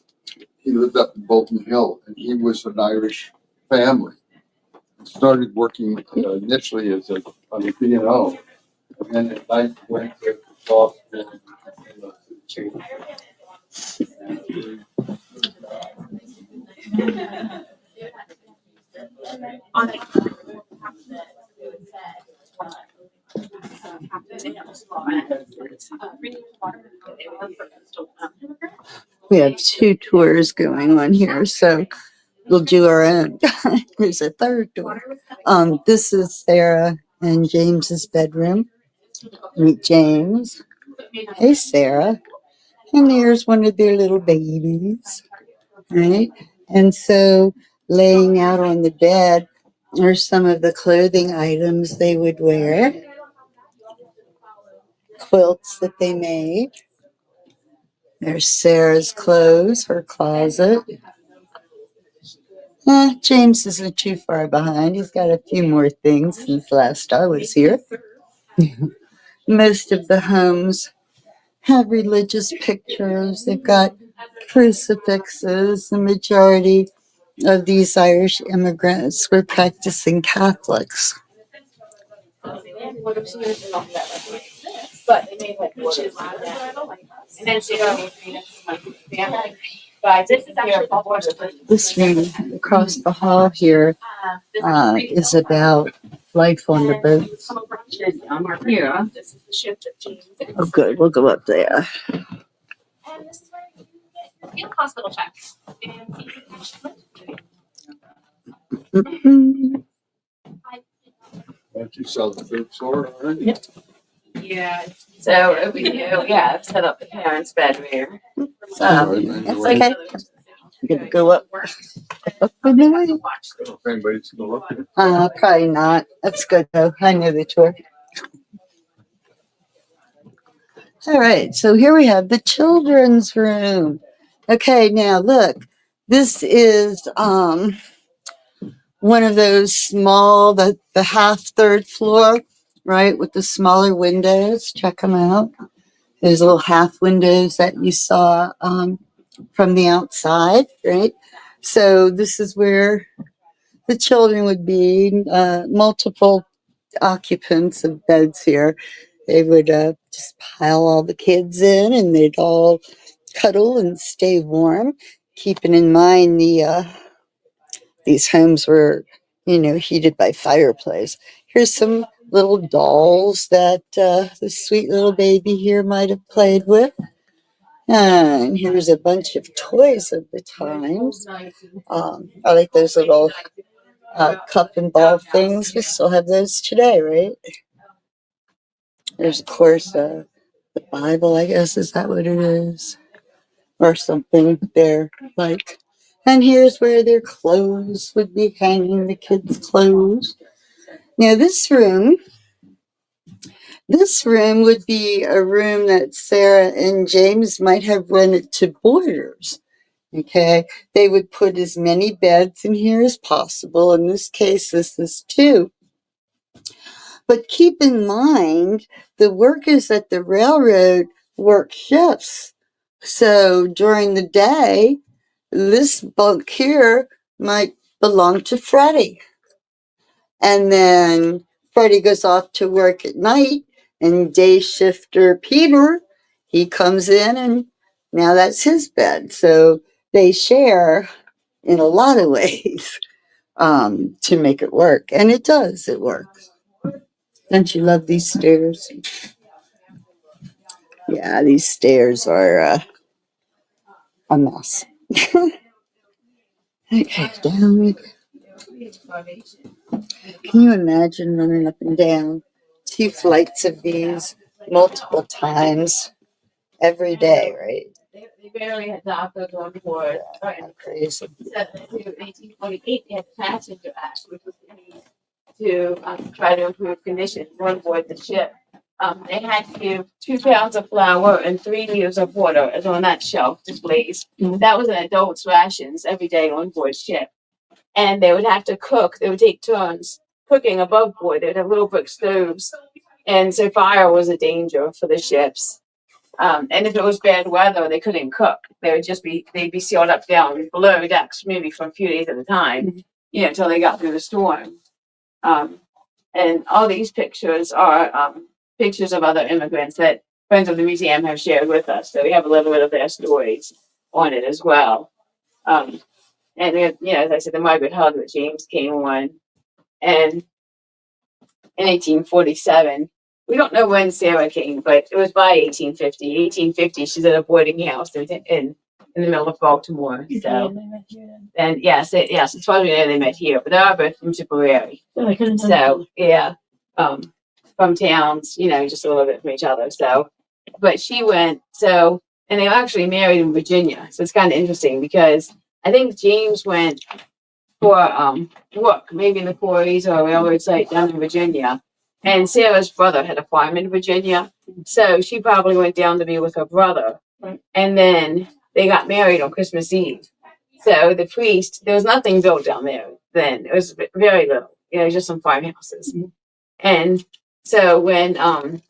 He lived up in Bolton Hill, and he was an Irish family. Started working initially as on the B&O, and then at night went to Boston.
We have two tours going on here, so we'll do our own. There's a third tour. This is Sarah and James's bedroom. Meet James. Hey, Sarah. And there's one of their little babies, right? And so laying out on the bed are some of the clothing items they would wear, quilts that they made. There's Sarah's clothes, her closet. James isn't too far behind. He's got a few more things since last I was here. Most of the homes have religious pictures. They've got crucifixes. The majority of these Irish immigrants were practicing Catholics.
but they made like bushes like that. And then so family. But this is actually
This room across the hall here is about life on the boat.
Here, this is the ship that James.
Oh, good. We'll go up there.
And this is where you get hospital checks. And
Mhm.
Don't you sell the third floor already?
Yeah. So we I've set up the parents' bedroom.
Sorry,
That's okay. I'm gonna go up. Up and away.
If anybody's still up there.
Probably not. That's good though. I know the tour. All right, so here we have the children's room. Okay, now look, this is one of those small, the half third floor, right, with the smaller windows. Check them out. Those little half windows that you saw from the outside, right? So this is where the children would be, multiple occupants of beds here. They would just pile all the kids in and they'd all cuddle and stay warm, keeping in mind these homes were, heated by fireplace. Here's some little dolls that the sweet little baby here might have played with. And here's a bunch of toys of the times. I like those little cup and ball things. We still have those today, right? There's, of course, the Bible, I guess. Is that what it is? Or something there, like. And here's where their clothes would be hanging, the kids' clothes. Now, this room would be a room that Sarah and James might have rented to boarders. Okay, they would put as many beds in here as possible. In this case, this is two. But keep in mind, the workers at the railroad work shifts. So during the day, this bunk here might belong to Freddie. And then Freddie goes off to work at night, and day shifter Peter, he comes in, and now that's his bed. So they share in a lot of ways to make it work. And it does, it works. Don't you love these stairs? Yeah, these stairs are a mess. Okay, down we go. Can you imagine running up and down 2 flights of these multiple times every day, right?
They barely had doctors on board.
Crazy.
So in 1828, they had the Passenger Act, which was to try to improve conditions on board the ship. they had to give 2 pounds of flour and 3 liters of water as on that shelf displays. That was an adult's rations every day on board ship. And they would have to cook. They would take turns cooking above board. They would have little brick stoves. And so fire was a danger for the ships. And if it was bad weather, they couldn't cook. They'd be sealed up down below decks, maybe for a few days at a time, until they got through the storm. And all these pictures are pictures of other immigrants that friends of the museum have shared with us. So we have a little bit of their stories on it as well. And as I said, the Margaret Hug that James came on, and in 1847. We don't know when Sarah came, but it was by 1850. 1850, she's at a boarding house in the middle of Baltimore. So, and yes, it's probably there they met here, but they are both from Tipperary. So, yeah, from towns, just a little bit from each other. So, but she went, and they were actually married in Virginia. So it's kind of interesting because I think James went for work, maybe in the quarries or a railroad site down in Virginia. And Sarah's brother had a farm in Virginia. So she probably went down to be with her brother. And then they got married on Christmas Eve. So the priest, there was nothing built down there then. It was very little, just some farmhouses. And so when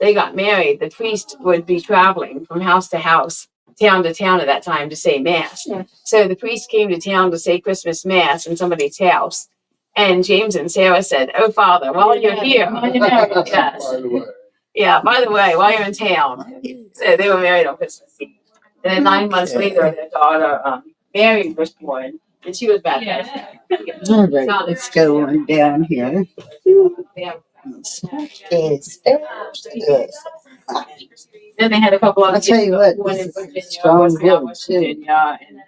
they got married, the priest would be traveling from house to house, town to town at that time to say mass. Yeah. So the priest came to town to say Christmas mass in somebody's house. And James and Sarah said, "Oh, Father, while you're here." Yes. Yeah, by the way, while you're in town. So they were married on Christmas Eve. And then 9 months later, their daughter, Mary, was born. And she was baptized.
All right, let's go on down here.
Then they had a couple of.
I'll tell you what, this is a strong wood too.
Virginia, and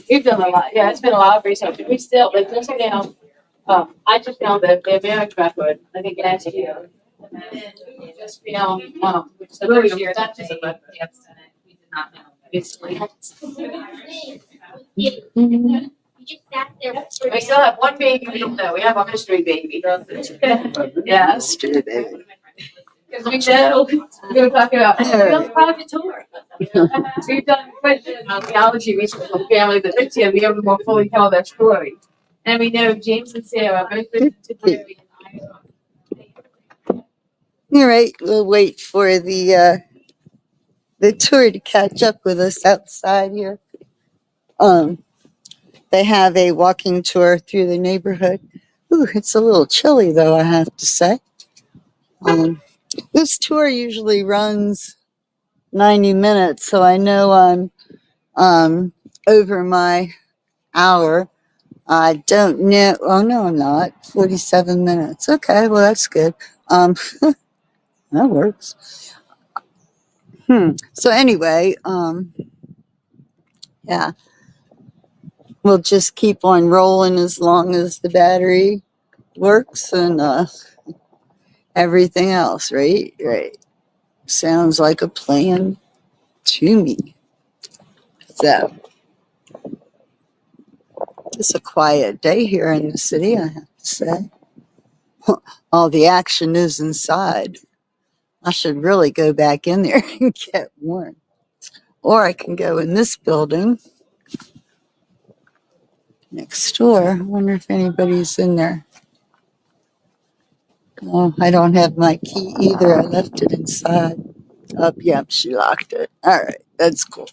we've done a lot. Yeah, it's been a lot of research. We still, like, just now, I just found their marriage record, I think last year. Just found, the first year that they, we did not know. Basically. We still have one baby we don't know. We have a mystery baby. Yeah.
Mystery baby.
Because we know, we were talking about a private tour. We've done quite a bit of theology research on the family that lives here, be able to more fully tell their story. And we know James and Sarah both lived in Tipperary and Iowa.
All right, we'll wait for the tour to catch up with us outside here. They have a walking tour through the neighborhood. Ooh, it's a little chilly though, I have to say. This tour usually runs 90 minutes, so I know I'm over my hour. I don't know. Oh no, I'm not. 47 minutes. Okay, well that's good. That works. So anyway, yeah, we'll just keep on rolling as long as the battery works and everything else, right? Right. Sounds like a plan to me. So it's a quiet day here in the city, I have to say. All the action is inside. I should really go back in there and get warm. Or I can go in this building next door. I wonder if anybody's in there. Oh, I don't have my key either. I left it inside. Oh, yep, she locked it. All right, that's cool.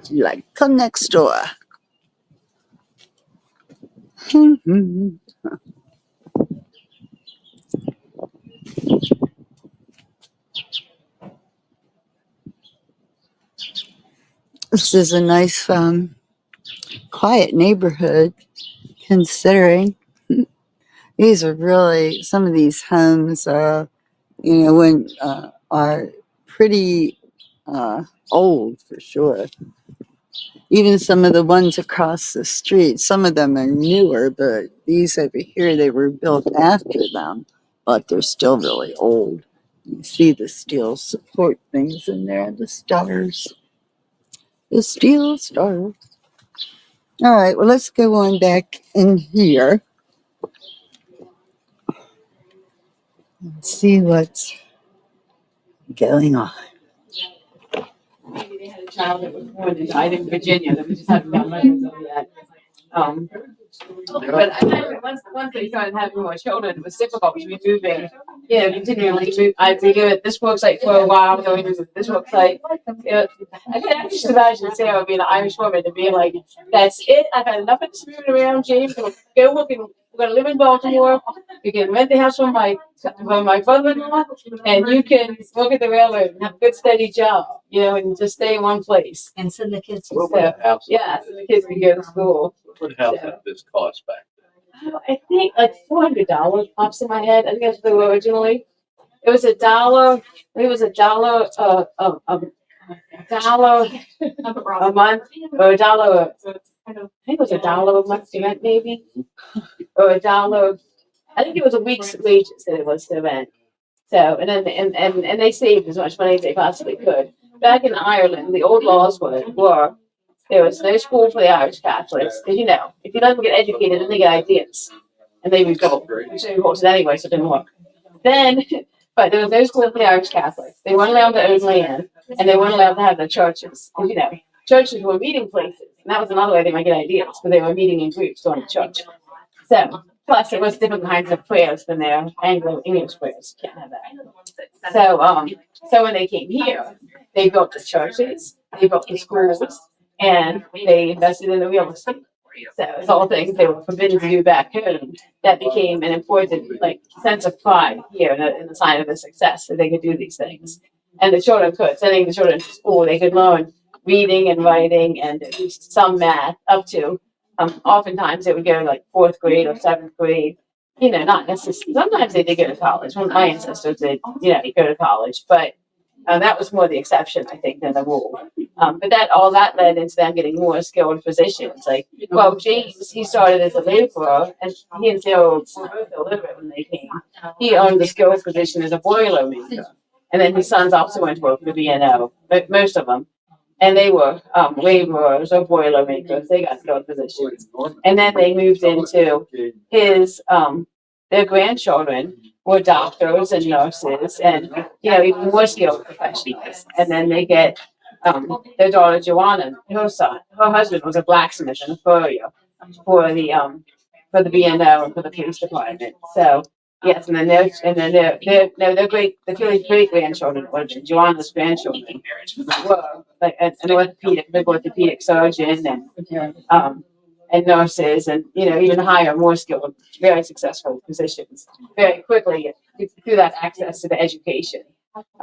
She's like, come next door. This is a nice, quiet neighborhood, considering these are really, some of these homes are, are pretty old for sure. Even some of the ones across the street, some of them are newer, but these over here, they were built after them, but they're still really old. You see the steel support things in there, the stars. The steel stars. All right, well, let's go on back in here and see what's going on.
Maybe they had a child that was born and died in Virginia that we just haven't gotten letters of yet. But I know once they started having more children, it was difficult to be moving, continually. I'd be doing this website for a while, going to this website. I can just imagine Sarah being an Irish woman and being like, "That's it. I've had enough of this moving around, James. Go look and we're gonna live in Baltimore. You can rent the house from my brother-in-law, and you can work at the railroad and have a good steady job, and just stay in one place."
And send the kids.
So, yeah, so the kids can go to school.
What house did this cost back?
I think like $400 pops in my head. I think that's what they were originally. It was $1. It was $1. $1 a month, or $1. I think it was $1 a month to rent, maybe, or $1. I think it was a week's wages that it was to rent. So, and then and they saved as much money as they possibly could. Back in Ireland, the old laws were there was no school for the Irish Catholics. Because, if you let them get educated, then they get ideas. And they revolt. Which they revolted anyway, so it didn't work. Then, but there was no school for the Irish Catholics. They weren't allowed to own land. And they weren't allowed to have their churches. And, churches were meeting places. And that was another way they might get ideas, because they were meeting in groups going to church. So, plus it was different kinds of prayers than their Anglo-English prayers. Can't have that. So when they came here, they built the churches, they built the schools, and they invested in the real estate. So it's all things they were forbidden to do back home. That became an important sense of pride here, in the sign of the success that they could do these things. And the children could, sending the children to school, they could learn reading and writing and at least some math up to. Oftentimes they would go to fourth grade or seventh grade. Not necessarily. Sometimes they did go to college. One of my ancestors did, go to college, but that was more the exception, I think, than the rule. But all that led into them getting more skilled positions. James, he started as a laborer, and he and Sarah were both illiterate when they came. He owned the skilled position as a boiler maker, and then his sons also went to work for the B&O, but most of them. And they were laborers or boiler makers. They got skilled positions. And then they moved into their grandchildren were doctors and nurses and, even more skilled professionals. And then they get their daughter Joanna, her husband was a blacksmith and a furrier for the B&O and for the police department. So yes, and then their great grandchildren, or Joanna's grandchildren, were an big orthopedic surgeon and nurses, and even higher, more skilled, very successful positions very quickly through that access to the education.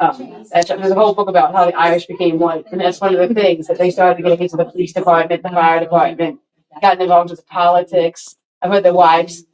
There's a whole book about how the Irish became one, and that's one of the things that they started getting into the police department, the fire department, got involved with politics. I've heard the wives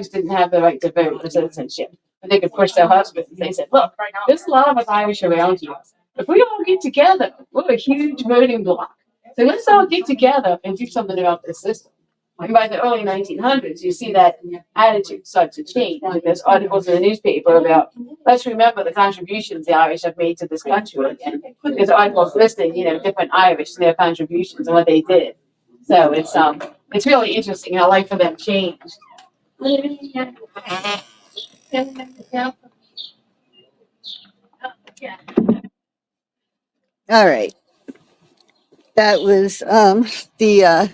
didn't have the right to vote for citizenship, but they could push their husbands. They said, "Look, there's a lot of us Irish around here. If we all get together, we're a huge voting bloc. So let's all get together and do something about this system." And by the early 1900s, you see that attitude start to change. There's articles in the newspaper about, let's remember the contributions the Irish have made to this country. And there's articles listing, different Irish and their contributions and what they did. So it's really interesting how life for them changed.
All right. That was the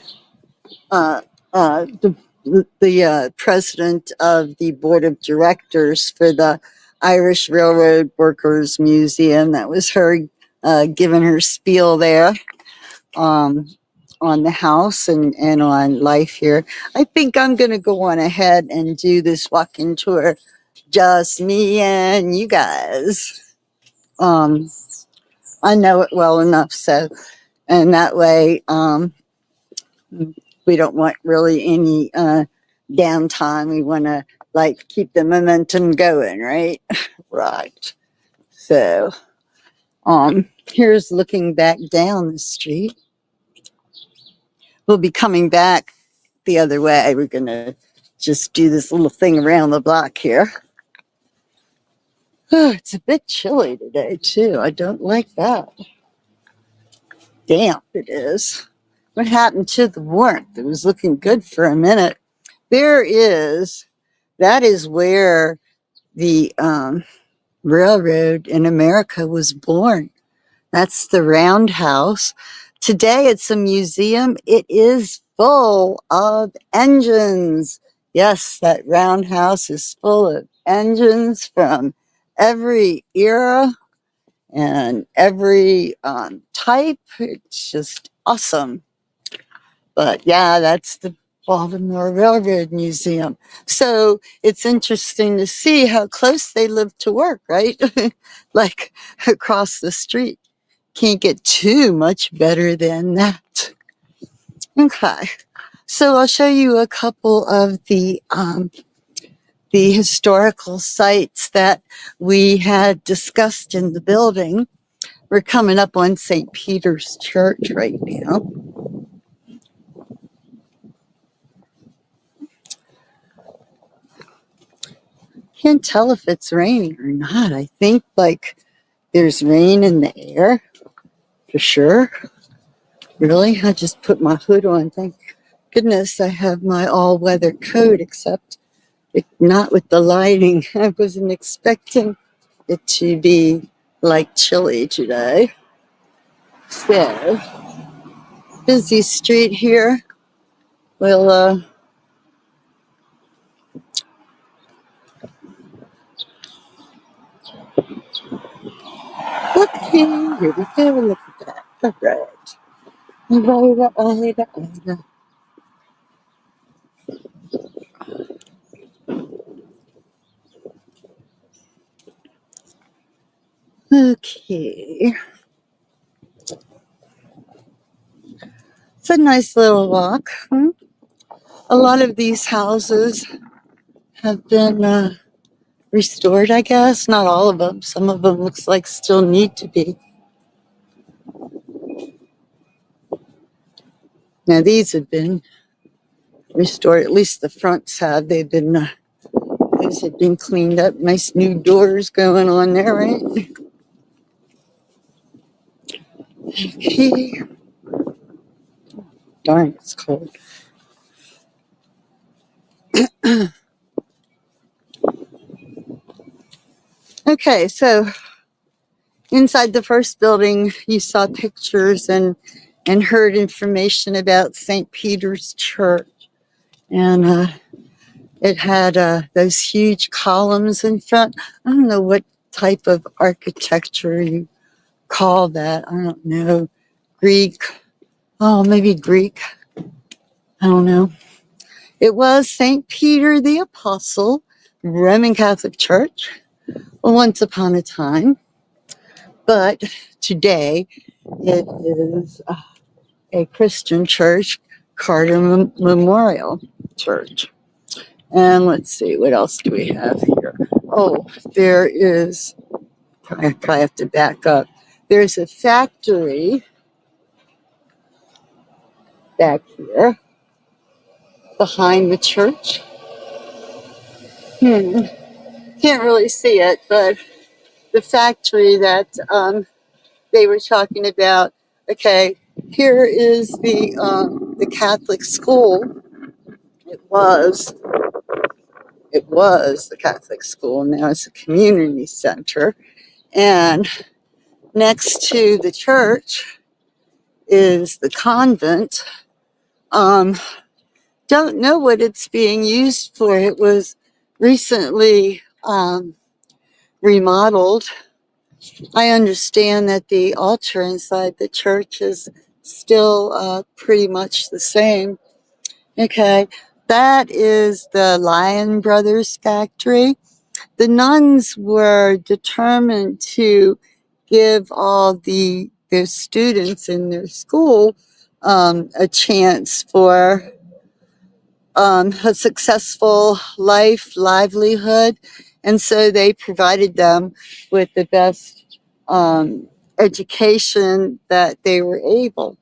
president of the board of directors for the Irish Railroad Workers Museum. That was her giving her spiel there on the house and on life here. I think I'm going to go on ahead and do this walking tour, just me and you guys. I know it well enough, so, and that way we don't want really any downtime. We want to keep the momentum going, right? Right. So here's looking back down the street. We'll be coming back the other way. We're gonna just do this little thing around the block here. Oh, it's a bit chilly today too. I don't like that. Damp it is. What happened to the warmth? It was looking good for a minute. That is where the railroad in America was born. That's the roundhouse. Today it's a museum. It is full of engines. Yes, that roundhouse is full of engines from every era and every type. It's just awesome. But yeah, that's the Baltimore Railroad Museum. So it's interesting to see how close they live to work, right? Like across the street. Can't get too much better than that. Okay. So I'll show you a couple of the historical sites that we had discussed in the building. We're coming up on St. Peter's Church right now. Can't tell if it's raining or not. I think like there's rain in the air for sure. Really? I just put my hood on. Thank goodness I have my all-weather coat, except not with the lighting. I wasn't expecting it to be like chilly today. So, busy street here. We'll, okay, here we go. Look at that. All right. Okay. It's a nice little walk. A lot of these houses have been restored, I guess. Not all of them. Some of them looks like still need to be. Now these have been restored. At least the fronts have. They've been those have been cleaned up. Nice new doors going on there, right? Okay. Darn, it's cold. Okay, so inside the first building, you saw pictures and heard information about St. Peter's Church, and it had those huge columns in front. I don't know what type of architecture you call that. I don't know. Greek. Oh, maybe Greek. I don't know. It was St. Peter the Apostle, Roman Catholic Church, once upon a time. But today it is a Christian church, Carter Memorial Church. And let's see, what else do we have here? Oh, there is, I probably have to back up. There's a factory back here behind the church. Can't really see it, but the factory that they were talking about. Okay, here is the Catholic school. It was the Catholic school. Now it's a community center, and next to the church is the convent. Don't know what it's being used for. It was recently remodeled. I understand that the altar inside the church is still pretty much the same. Okay, that is the Lion Brothers factory. The nuns were determined to give all their students in their school a chance for a successful livelihood. And so they provided them with the best education that they were able.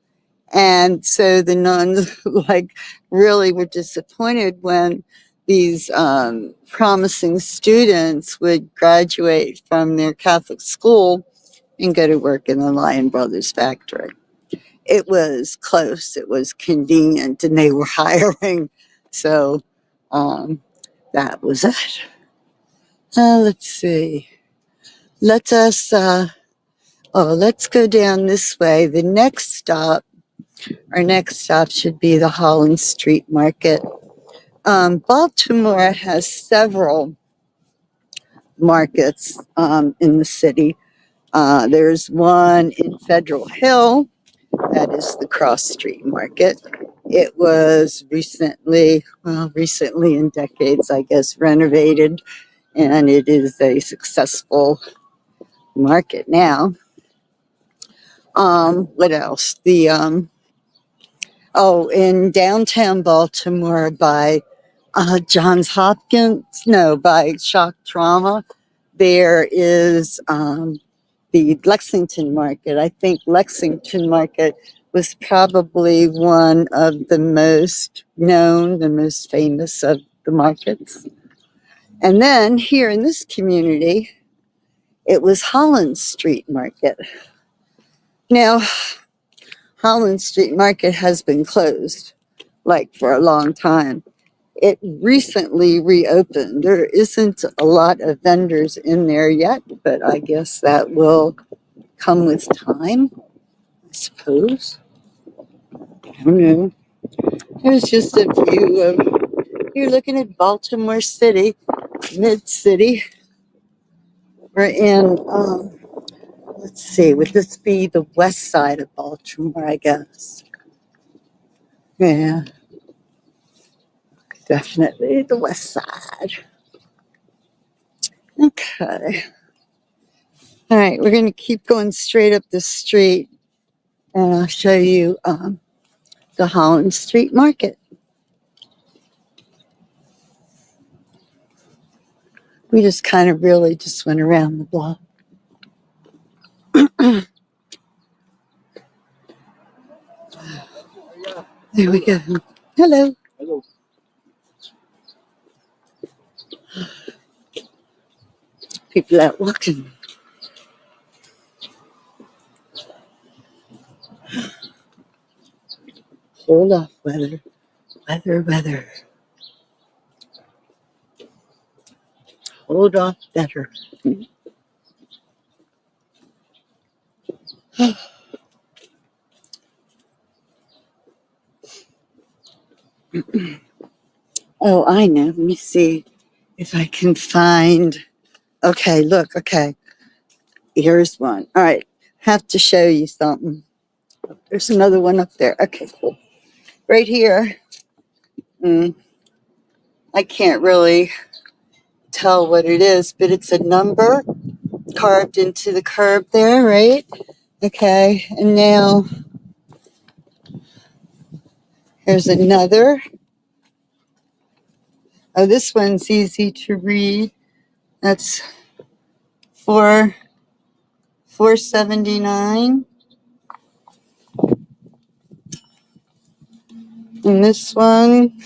And so the nuns like really were disappointed when these promising students would graduate from their Catholic school and go to work in the Lion Brothers factory. it was close, it was convenient, and they were hiring. So that was it. Let's see. Let us, let's go down this way. Our next stop should be the Holland Street Market. Baltimore has several markets in the city. There's one in Federal Hill, that is the Cross Street Market. It was recently in decades, I guess, renovated, and it is a successful market now. What else? In downtown Baltimore by Johns Hopkins, no, by Shock Trauma, there is the Lexington Market. I think Lexington Market was probably one of the most known, the most famous of the markets. And then here in this community, it was Holland Street Market. Now, Holland Street Market has been closed, like for a long time. It recently reopened. There isn't a lot of vendors in there yet, but I guess that will come with time, I suppose. I don't know. Here's just a view of, you're looking at Baltimore City, mid-city. We're in, let's see, would this be the west side of Baltimore, I guess? Yeah, definitely the west side. Okay. All right, we're going to keep going straight up the street, and I'll show you the Holland Street Market. We just kind of really just went around the block. There we go. Hello.
Hello.
People out walking. Hold off, weather. Weather. Hold off, better. Oh, I know. Let me see if I can find. Okay, look. Okay, here's one. All right, have to show you something. There's another one up there. Okay, cool. Right here. I can't really tell what it is, but it's a number carved into the curb there, right? Okay, and now here's another. Oh, this one's easy to read. That's 479. And this one,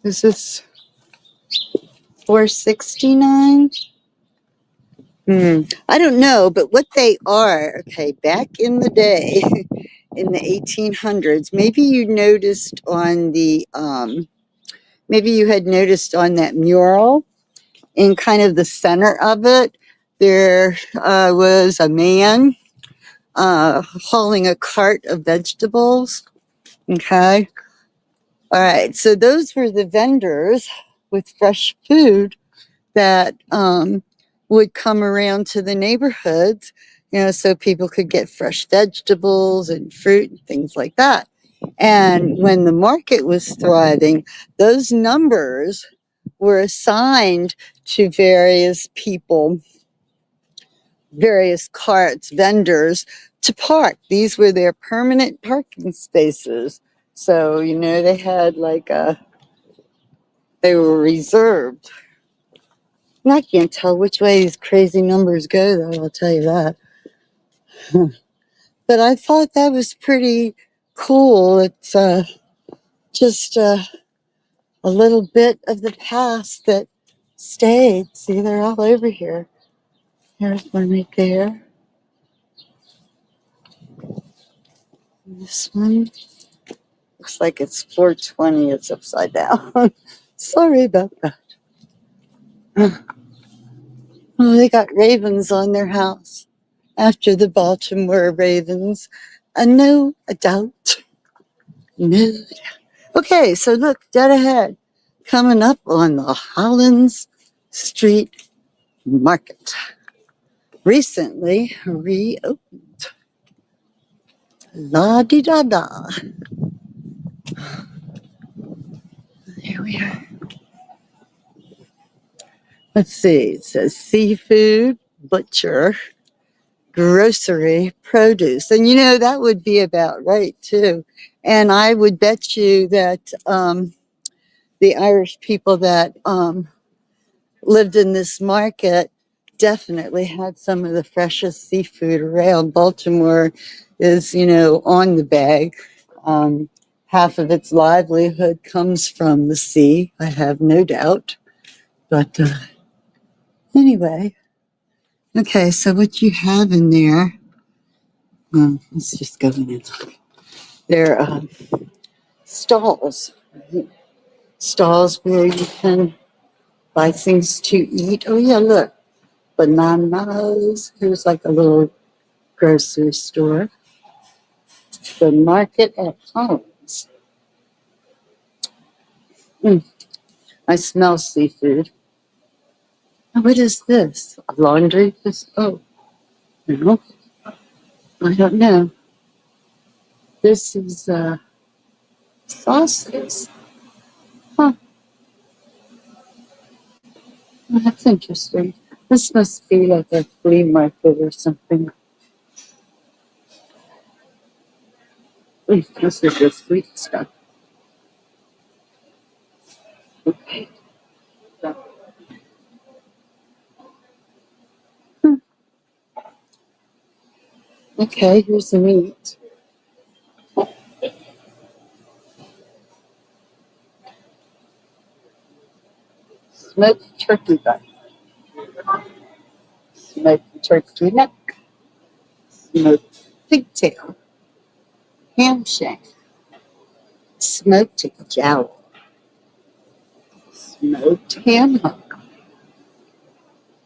is this 469? I don't know, but what they are, okay, back in the day, in the 1800s, maybe you noticed on maybe you had noticed on that mural, in kind of the center of it, there was a man hauling a cart of vegetables. Okay. All right. So those were the vendors with fresh food that would come around to the neighborhoods, so people could get fresh vegetables and fruit and things like that. And when the market was thriving, those numbers were assigned to various people, various carts, vendors to park. These were their permanent parking spaces. So, they had they were reserved. And I can't tell which way these crazy numbers go, though, I'll tell you that. But I thought that was pretty cool. It's just a little bit of the past that stayed. See, they're all over here. There's one right there. This one looks like it's 420. It's upside down. Sorry about that. Oh, they got ravens on their house after the Baltimore Ravens. No doubt. No. Okay, so look, dead ahead. Coming up on the Hollins Street Market. Recently reopened. La di da da. Here we are. Let's see. It says seafood, butcher, grocery, produce. And you know, that would be about right too. And I would bet you that the Irish people that lived in this market definitely had some of the freshest seafood around. Baltimore is, you know, on the bay. Half of its livelihood comes from the sea, I have no doubt. But anyway, okay, so what you have in there, let's just go in and look. They're stalls, right? Stalls where you can buy things to eat. Oh, yeah, look, bananas. Here's like a little grocery store. The market at Homes. I smell seafood. What is this? A laundry? Oh, no, I don't know. This is sauces. Huh, well, that's interesting. This must be like a flea market or something. This is the sweet stuff. Okay. Hmm. Okay, here's the meat. Smoked turkey butt, smoked turkey neck, smoked pigtail, ham shank, smoked jowl, smoked ham hock.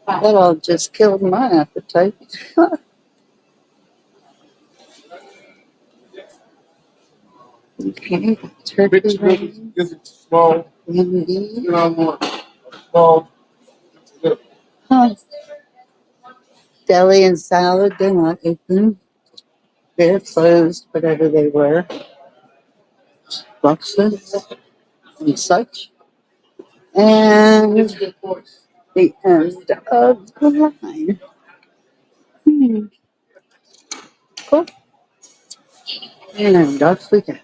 That all just killed my appetite. Okay, turkey wings, Indeed. Huh. Deli and salad, they're not open. They're closed, whatever they were. Breakfast and such. And the end of the line. Cool. And off we go.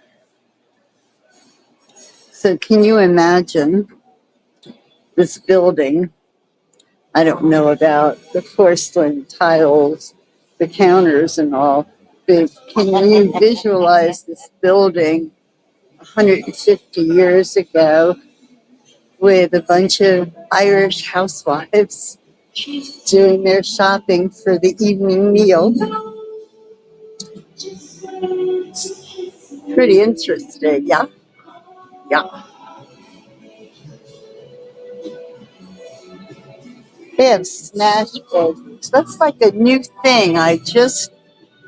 So can you imagine this building? I don't know about the porcelain tiles, the counters and all, but can you visualize this building 150 years ago with a bunch of Irish housewives doing their shopping for the evening meal? Pretty interesting, yeah? Yeah. They have smash burgers. That's like a new thing I just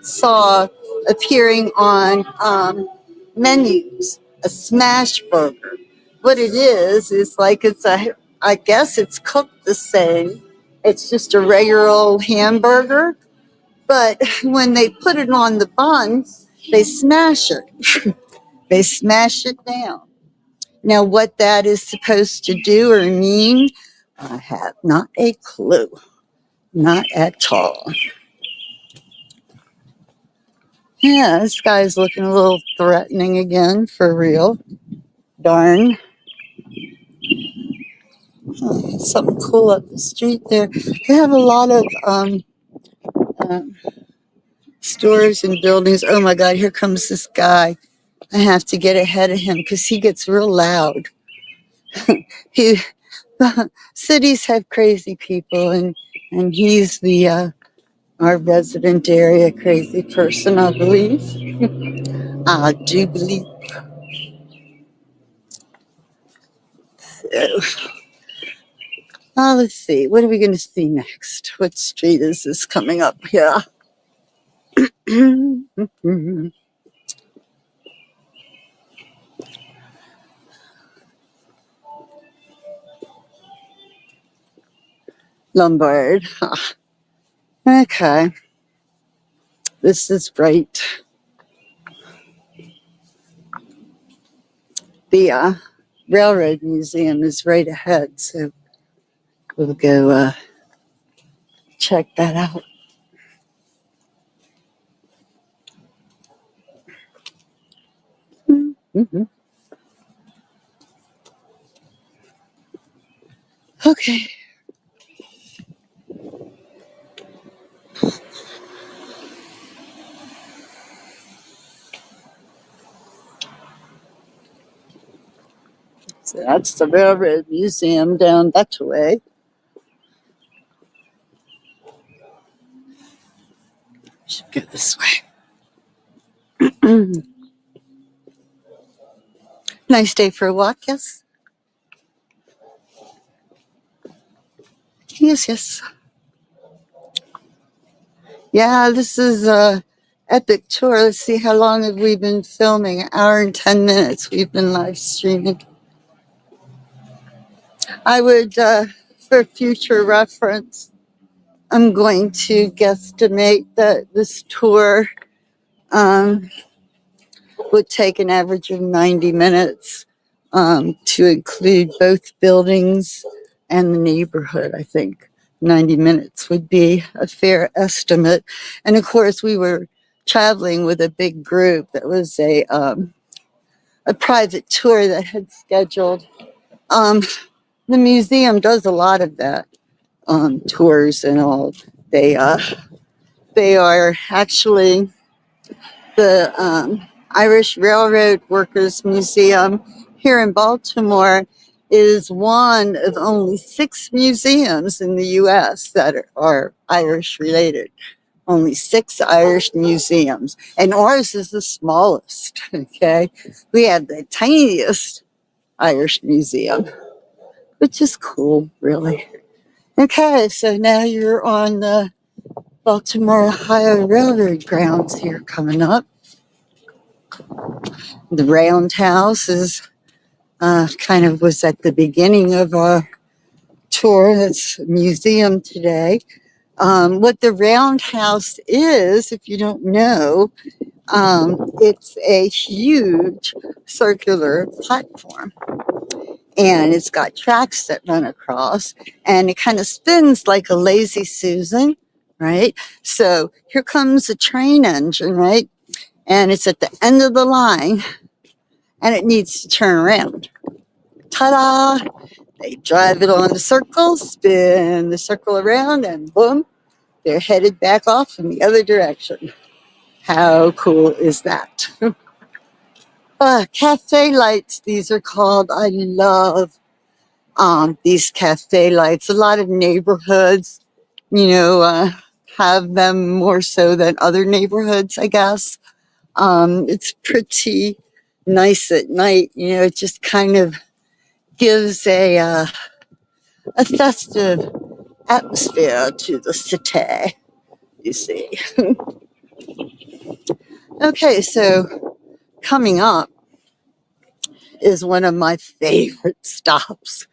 saw appearing on menus. A smash burger. What it is like I guess it's cooked the same. It's just a regular old hamburger, but when they put it on the bun, they smash it. They smash it down. Now, what that is supposed to do or mean, I have not a clue. Not at all. Yeah, this guy's looking a little threatening again, for real. Darn. Oh, something cool up the street there. They have a lot of um, stores and buildings. Oh my God, here comes this guy. I have to get ahead of him because he gets real loud. He, cities have crazy people, and he's the our resident area crazy person, I believe. I do believe so. Let's see. What are we going to see next? What street is this coming up here? Lombard. Okay. This is right. The Railroad Museum is right ahead, so we'll go check that out. Mhm. Okay. So that's the Railroad Museum down that way. Should go this way. Nice day for a walk, yes? Yes, yes. Yeah, this is a epic tour. Let's see, how long have we been filming? An hour and 10 minutes. We've been live streaming. I would, for future reference, I'm going to guesstimate that this tour would take an average of 90 minutes to include both buildings and the neighborhood, I think. 90 minutes would be a fair estimate. And of course, we were traveling with a big group that was a private tour that had scheduled. Um, the museum does a lot of that, tours and all. They, they are actually the Irish Railroad Workers Museum here in Baltimore is one of only 6 museums in the U.S. that are Irish related. Only 6 Irish museums. And ours is the smallest, okay? We have the tiniest Irish museum, which is cool, really. Okay, so now you're on the Baltimore Ohio Railroad grounds here coming up. The Roundhouse is kind of was at the beginning of our tour. It's a museum today. What the Roundhouse is, if you don't know, it's a huge circular platform. And it's got tracks that run across, and it kind of spins like a lazy Susan, right? So here comes a train engine, right? And it's at the end of the line, and it needs to turn around. Ta-da! They drive it on the circle, spin the circle around, and boom, they're headed back off in the other direction. How cool is that? Cafe lights, these are called. I love these cafe lights. A lot of neighborhoods, you know, have them more so than other neighborhoods, I guess. It's pretty nice at night. You know, it just kind of gives a festive atmosphere to the city, you see. Okay, so coming up is one of my favorite stops.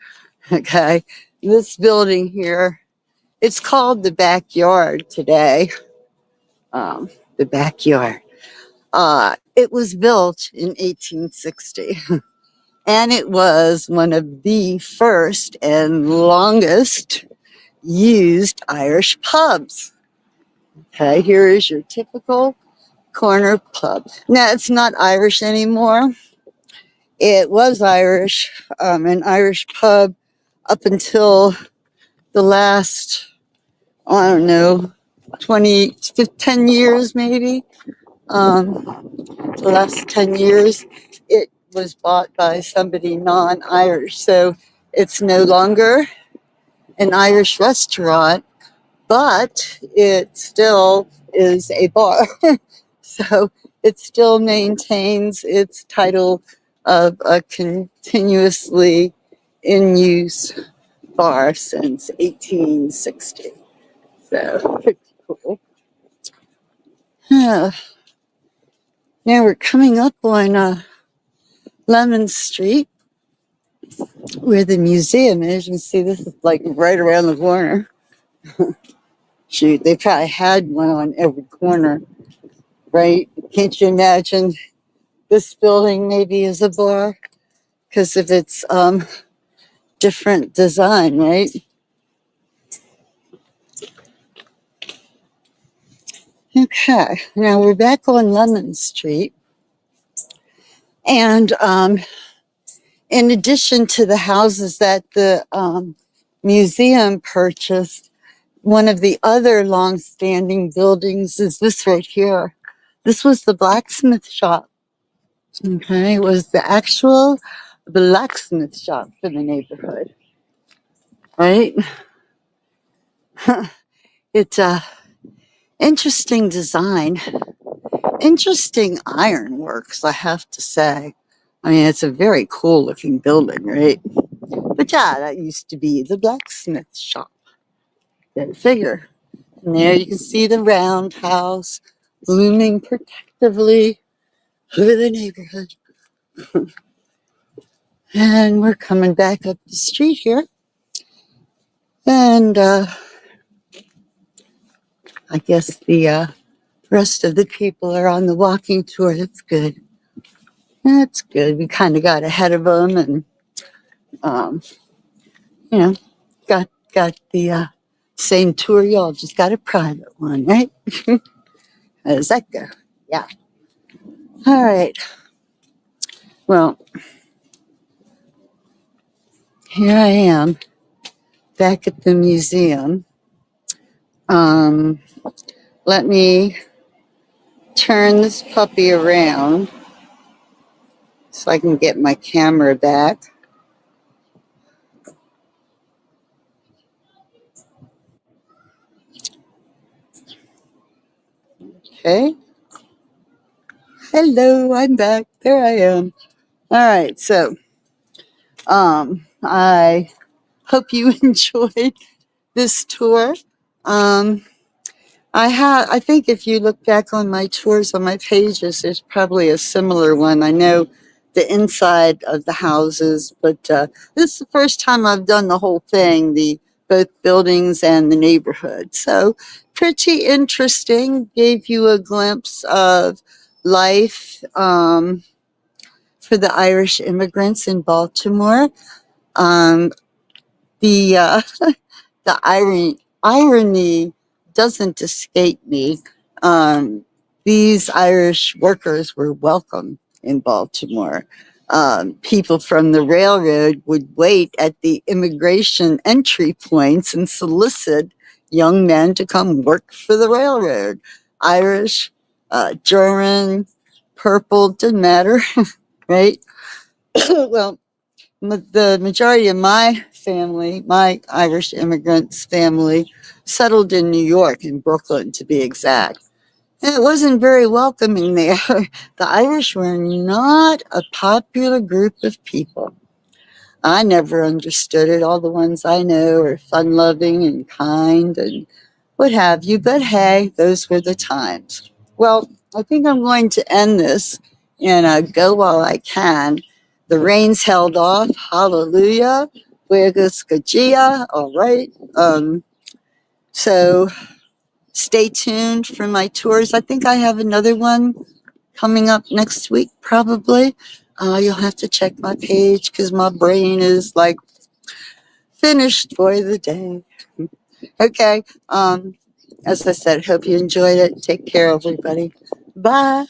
Okay, this building here, it's called the Backyard today. The Backyard. It was built in 1860, and it was one of the first and longest used Irish pubs. Okay, here is your typical corner pub. Now, it's not Irish anymore. It was Irish, an Irish pub up until the last, I don't know, 10 years maybe. The last 10 years, it was bought by somebody non-Irish. So it's no longer an Irish restaurant, but it still is a bar. So it still maintains its title of a continuously in use bar since 1860. So pretty cool. Now we're coming up on Lemon Street, where the museum is. You can see this is like right around the corner. Shoot, they probably had one on every corner, right? Can't you imagine this building maybe is a bar because of its different design, right? Okay, now we're back on Lemon Street, and in addition to the houses that the museum purchased, one of the other long-standing buildings is this right here. This was the blacksmith shop. Okay, it was the actual blacksmith shop for the neighborhood, right? It's a interesting design, interesting ironworks, I have to say. I mean, it's a very cool looking building, right? But yeah, that used to be the blacksmith shop. Go figure. And there you can see the roundhouse looming protectively over the neighborhood. And we're coming back up the street here. And I guess the rest of the people are on the walking tour. That's good. That's good. We kind of got ahead of them and, um, you know, got the same tour. Y'all just got a private one, right? How does that go? Yeah. All right. Well, here I am back at the museum. Um, Let me turn this puppy around so I can get my camera back. Okay. Hello, I'm back. There I am. All right, so I hope you enjoyed this tour. Um, I think if you look back on my tours on my pages, there's probably a similar one. I know the inside of the houses, but this is the first time I've done the whole thing, the both buildings and the neighborhood. So pretty interesting. Gave you a glimpse of life for the Irish immigrants in Baltimore. Um, the the irony doesn't escape me. These Irish workers were welcome in Baltimore. People from the railroad would wait at the immigration entry points and solicit young men to come work for the railroad. Irish, German, purple, didn't matter, right? Well, the majority of my family, my Irish immigrants family, settled in New York, in Brooklyn to be exact. And it wasn't very welcoming there. The Irish were not a popular group of people. I never understood it. All the ones I know are fun loving and kind and what have you. But hey, those were the times. Well, I think I'm going to end this and go while I can. The rain's held off. Hallelujah. Buegaskagia. All right. So stay tuned for my tours. I think I have another one coming up next week, probably. You'll have to check my page because my brain is like finished for the day. Okay. As I said, hope you enjoyed it. Take care, everybody. Bye.